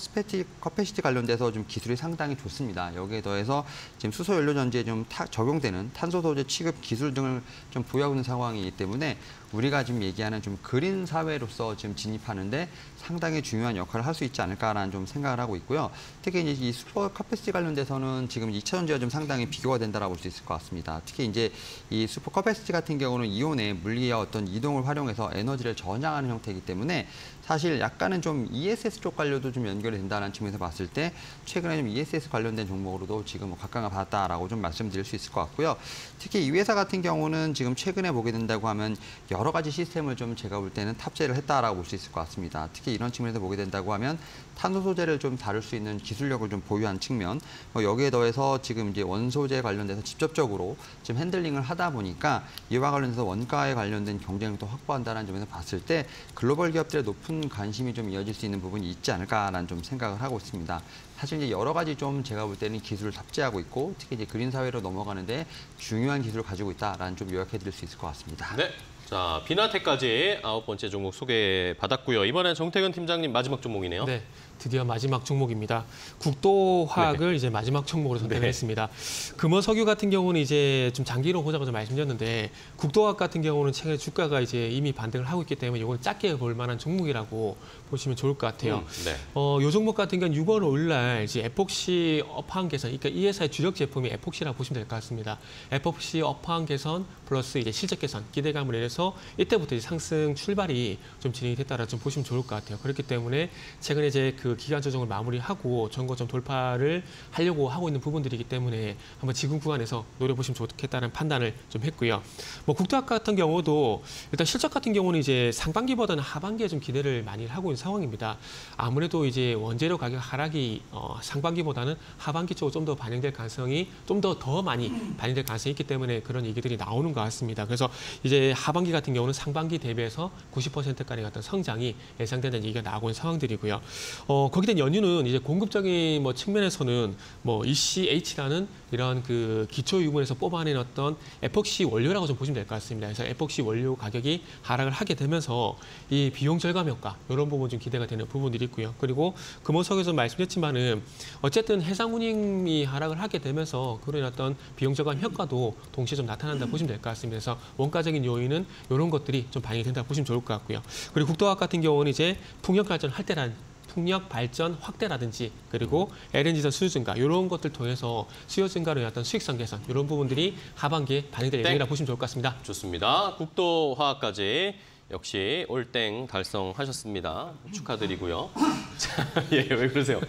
커패시티 관련돼서 좀 기술이 상당히 좋습니다. 여기에 더해서 지금 수소 연료 전지에 좀 적용되는 탄소 소재 취급 기술 등을 좀 보유하고 있는 상황이기 때문에 우리가 지금 얘기하는 좀 그린 사회로서 지금 진입하는데 상당히 중요한 역할을 할 수 있지 않을까라는 좀 생각을 하고 있고요. 특히 이제 이 슈퍼 커패시티 관련돼서는 지금 2차 전지와 좀 상당히 비교가 된다라고 볼 수 있을 것 같습니다. 특히 이제 이 슈퍼 커패시티 같은 경우는 이용 이온의 물리의 어떤 이동을 활용해서 에너지를 저장하는 형태이기 때문에 사실 약간은 좀 ESS 쪽 관련도 좀 연결이 된다는 측면에서 봤을 때 최근에 좀 ESS 관련된 종목으로도 지금 각광을 받았다라고 좀 말씀드릴 수 있을 것 같고요. 특히 이 회사 같은 경우는 지금 최근에 보게 된다고 하면 여러 가지 시스템을 좀 제가 볼 때는 탑재를 했다라고 볼 수 있을 것 같습니다. 특히 이런 측면에서 보게 된다고 하면 탄소 소재를 좀 다룰 수 있는 기술력을 좀 보유한 측면, 여기에 더해서 지금 이제 원소재 관련돼서 직접적으로 지금 핸들링을 하다 보니까 이와 관련해서 원가에 관련된 경쟁력도 확보한다는 점에서 봤을 때 글로벌 기업들의 높은 관심이 좀 이어질 수 있는 부분이 있지 않을까라는 좀 생각을 하고 있습니다. 사실 이제 여러 가지 좀 제가 볼 때는 기술을 탑재하고 있고 특히 이제 그린 사회로 넘어가는데 중요한 기술을 가지고 있다라는 좀 요약해드릴 수 있을 것 같습니다. 네. 자, 비나텍까지 9번째 종목 소개받았고요. 이번엔 정태근 팀장님 마지막 종목이네요. 네, 드디어 마지막 종목입니다. 국도화학을 네. 이제 마지막 종목으로 선택을 네. 했습니다. 금호석유 같은 경우는 이제 좀 장기로 보자고 좀 말씀드렸는데 국도화학 같은 경우는 최근에 주가가 이제 이미 반등을 하고 있기 때문에 이건 작게 볼 만한 종목이라고 보시면 좋을 것 같아요. 네. 요 종목 같은 경우는 6월 5일 날 이제 에폭시 업황 개선, 그러니까 이 회사의 주력 제품이 에폭시라고 보시면 될 것 같습니다. 에폭시 업황 개선 플러스 이제 실적 개선 기대감을 내려서 이때부터 이제 상승 출발이 좀 진행이 됐다라 좀 보시면 좋을 것 같아요. 그렇기 때문에 최근에 이제 그 기간 조정을 마무리하고 전고점 돌파를 하려고 하고 있는 부분들이기 때문에 한번 지금 구간에서 노려보시면 좋겠다는 판단을 좀 했고요. 뭐 국도학 같은 경우도 일단 실적 같은 경우는 이제 상반기보다는 하반기에 좀 기대를 많이 하고 있는 상황입니다. 아무래도 이제 원재료 가격 하락이 상반기보다는 하반기 쪽으로 좀 더 반영될 가능성이 좀 더 많이 반영될 가능성이 있기 때문에 그런 얘기들이 나오는 것 같습니다. 그래서 이제 하반기 같은 경우는 상반기 대비해서 90%가량 어떤 성장이 예상된다는 얘기가 나오고 있는 상황들이고요. 거기에 대한 연유는 이제 공급적인 뭐 측면에서는 뭐 ECH라는 이런 그 기초 유분에서 뽑아낸 어떤 에폭시 원료라고 좀 보시면 될 것 같습니다. 그래서 에폭시 원료 가격이 하락을 하게 되면서 이 비용 절감 효과 이런 부분 좀 기대가 되는 부분들이 있고요. 그리고 금호석에서 말씀드렸지만은 어쨌든 해상 운임이 하락을 하게 되면서 그런 어떤 비용 절감 효과도 동시에 좀 나타난다 보시면 될 것 같습니다. 그래서 원가적인 요인은 이런 것들이 좀 반영이 된다 보시면 좋을 것 같고요. 그리고 국도화학 같은 경우는 이제 풍력 발전할 때란 풍력 발전 확대라든지 그리고 LNG선 수요 증가 이런 것들 통해서 수요 증가로 인한 어떤 수익성 개선 이런 부분들이 하반기에 반영될 예정이라 보시면 좋을 것 같습니다. 좋습니다. 국도화학까지 역시 올땡 달성하셨습니다. 축하드리고요. 자, 예, 왜 그러세요?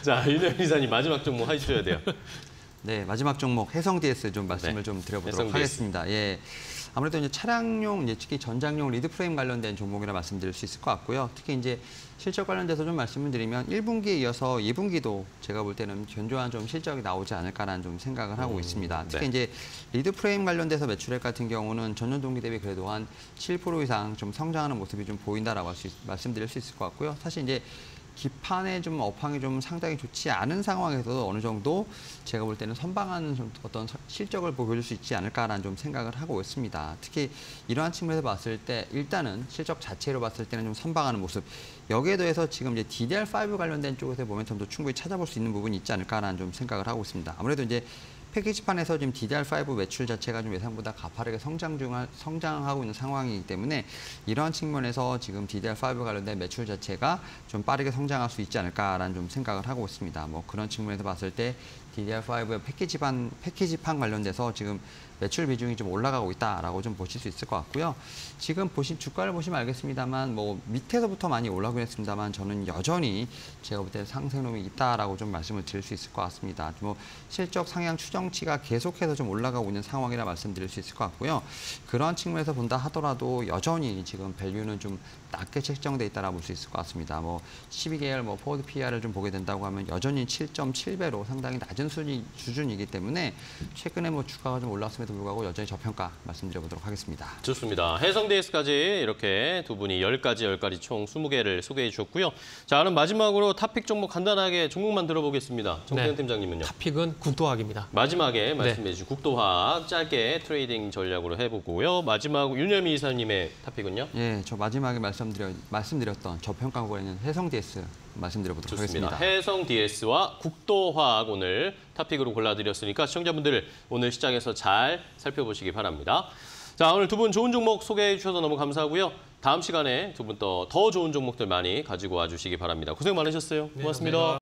자, 윤현 이사님 마지막 종목 해주셔야 돼요. 네, 마지막 종목 해성 DS 좀 말씀을 네. 좀 드려보도록 해성 DS. 하겠습니다. 예. 아무래도 이제 차량용, 특히 전장용 리드 프레임 관련된 종목이라 말씀드릴 수 있을 것 같고요. 특히 이제 실적 관련돼서 좀 말씀을 드리면 1분기에 이어서 2분기도 제가 볼 때는 견조한 좀 실적이 나오지 않을까라는 좀 생각을 하고 있습니다. 특히 네. 이제 리드 프레임 관련돼서 매출액 같은 경우는 전년 동기 대비 그래도 한 7% 이상 좀 성장하는 모습이 좀 보인다라고 말씀드릴 수 있을 것 같고요. 사실 이제 기판의 좀 업황이 좀 상당히 좋지 않은 상황에서도 어느 정도 제가 볼 때는 선방하는 좀 어떤 실적을 보여줄 수 있지 않을까라는 좀 생각을 하고 있습니다. 특히 이러한 측면에서 봤을 때 일단은 실적 자체로 봤을 때는 좀 선방하는 모습. 여기에 더해서 지금 이제 DDR5 관련된 쪽에서 모멘텀도 충분히 찾아볼 수 있는 부분이 있지 않을까라는 좀 생각을 하고 있습니다. 아무래도 이제 패키지판에서 지금 DDR5 매출 자체가 좀 예상보다 가파르게 성장하고 있는 상황이기 때문에 이러한 측면에서 지금 DDR5 관련된 매출 자체가 좀 빠르게 성장할 수 있지 않을까라는 좀 생각을 하고 있습니다. 뭐 그런 측면에서 봤을 때 DDR5의 패키지판 관련돼서 지금 매출 비중이 좀 올라가고 있다라고 좀 보실 수 있을 것 같고요. 지금 주가를 보시면 알겠습니다만 뭐 밑에서부터 많이 올라오긴 했습니다만 저는 여전히 제가 볼 때 상승률이 있다라고 좀 말씀을 드릴 수 있을 것 같습니다. 뭐 실적 상향 추정치가 계속해서 좀 올라가고 있는 상황이라 말씀드릴 수 있을 것 같고요. 그런 측면에서 본다 하더라도 여전히 지금 밸류는 좀 낮게 책정돼 있다라고 볼 수 있을 것 같습니다. 뭐 12개월 뭐 포워드 PR을 좀 보게 된다고 하면 여전히 7.7배로 상당히 낮은 수준이기 때문에 최근에 뭐 주가가 좀 올랐음에도 불구하고 여전히 저평가 말씀드려보도록 하겠습니다. 좋습니다. 해성 DS까지 이렇게 두 분이 10가지 총 20개를 소개해 주셨고요. 자, 그럼 마지막으로 탑픽 종목 간단하게 종목만 들어보겠습니다. 정태현 네. 팀장님은요? 탑픽은 국도화학입니다. 마지막에 말씀해 주신 국도화학 짧게 트레이딩 전략으로 해보고요. 마지막 윤여미 이사님의 탑픽은요? 예, 저 마지막에 말씀드렸던 저평가 구간에는 해성 DS 말씀드려보도록 좋습니다. 하겠습니다. 해성 DS와 국도화학 오늘 탑픽으로 골라드렸으니까 시청자분들 오늘 시장에서 잘 살펴보시기 바랍니다. 자, 오늘 두 분 좋은 종목 소개해 주셔서 너무 감사하고요. 다음 시간에 두 분 더 좋은 종목들 많이 가지고 와주시기 바랍니다. 고생 많으셨어요. 고맙습니다. 감사합니다.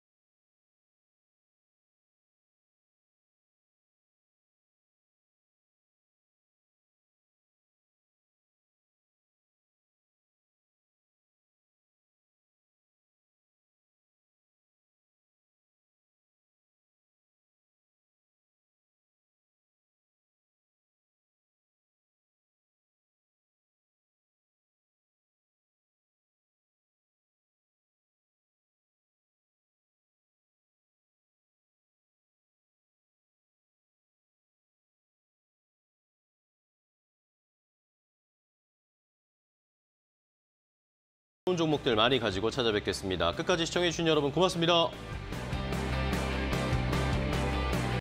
좋은 종목들 많이 가지고 찾아뵙겠습니다. 끝까지 시청해주신 여러분 고맙습니다.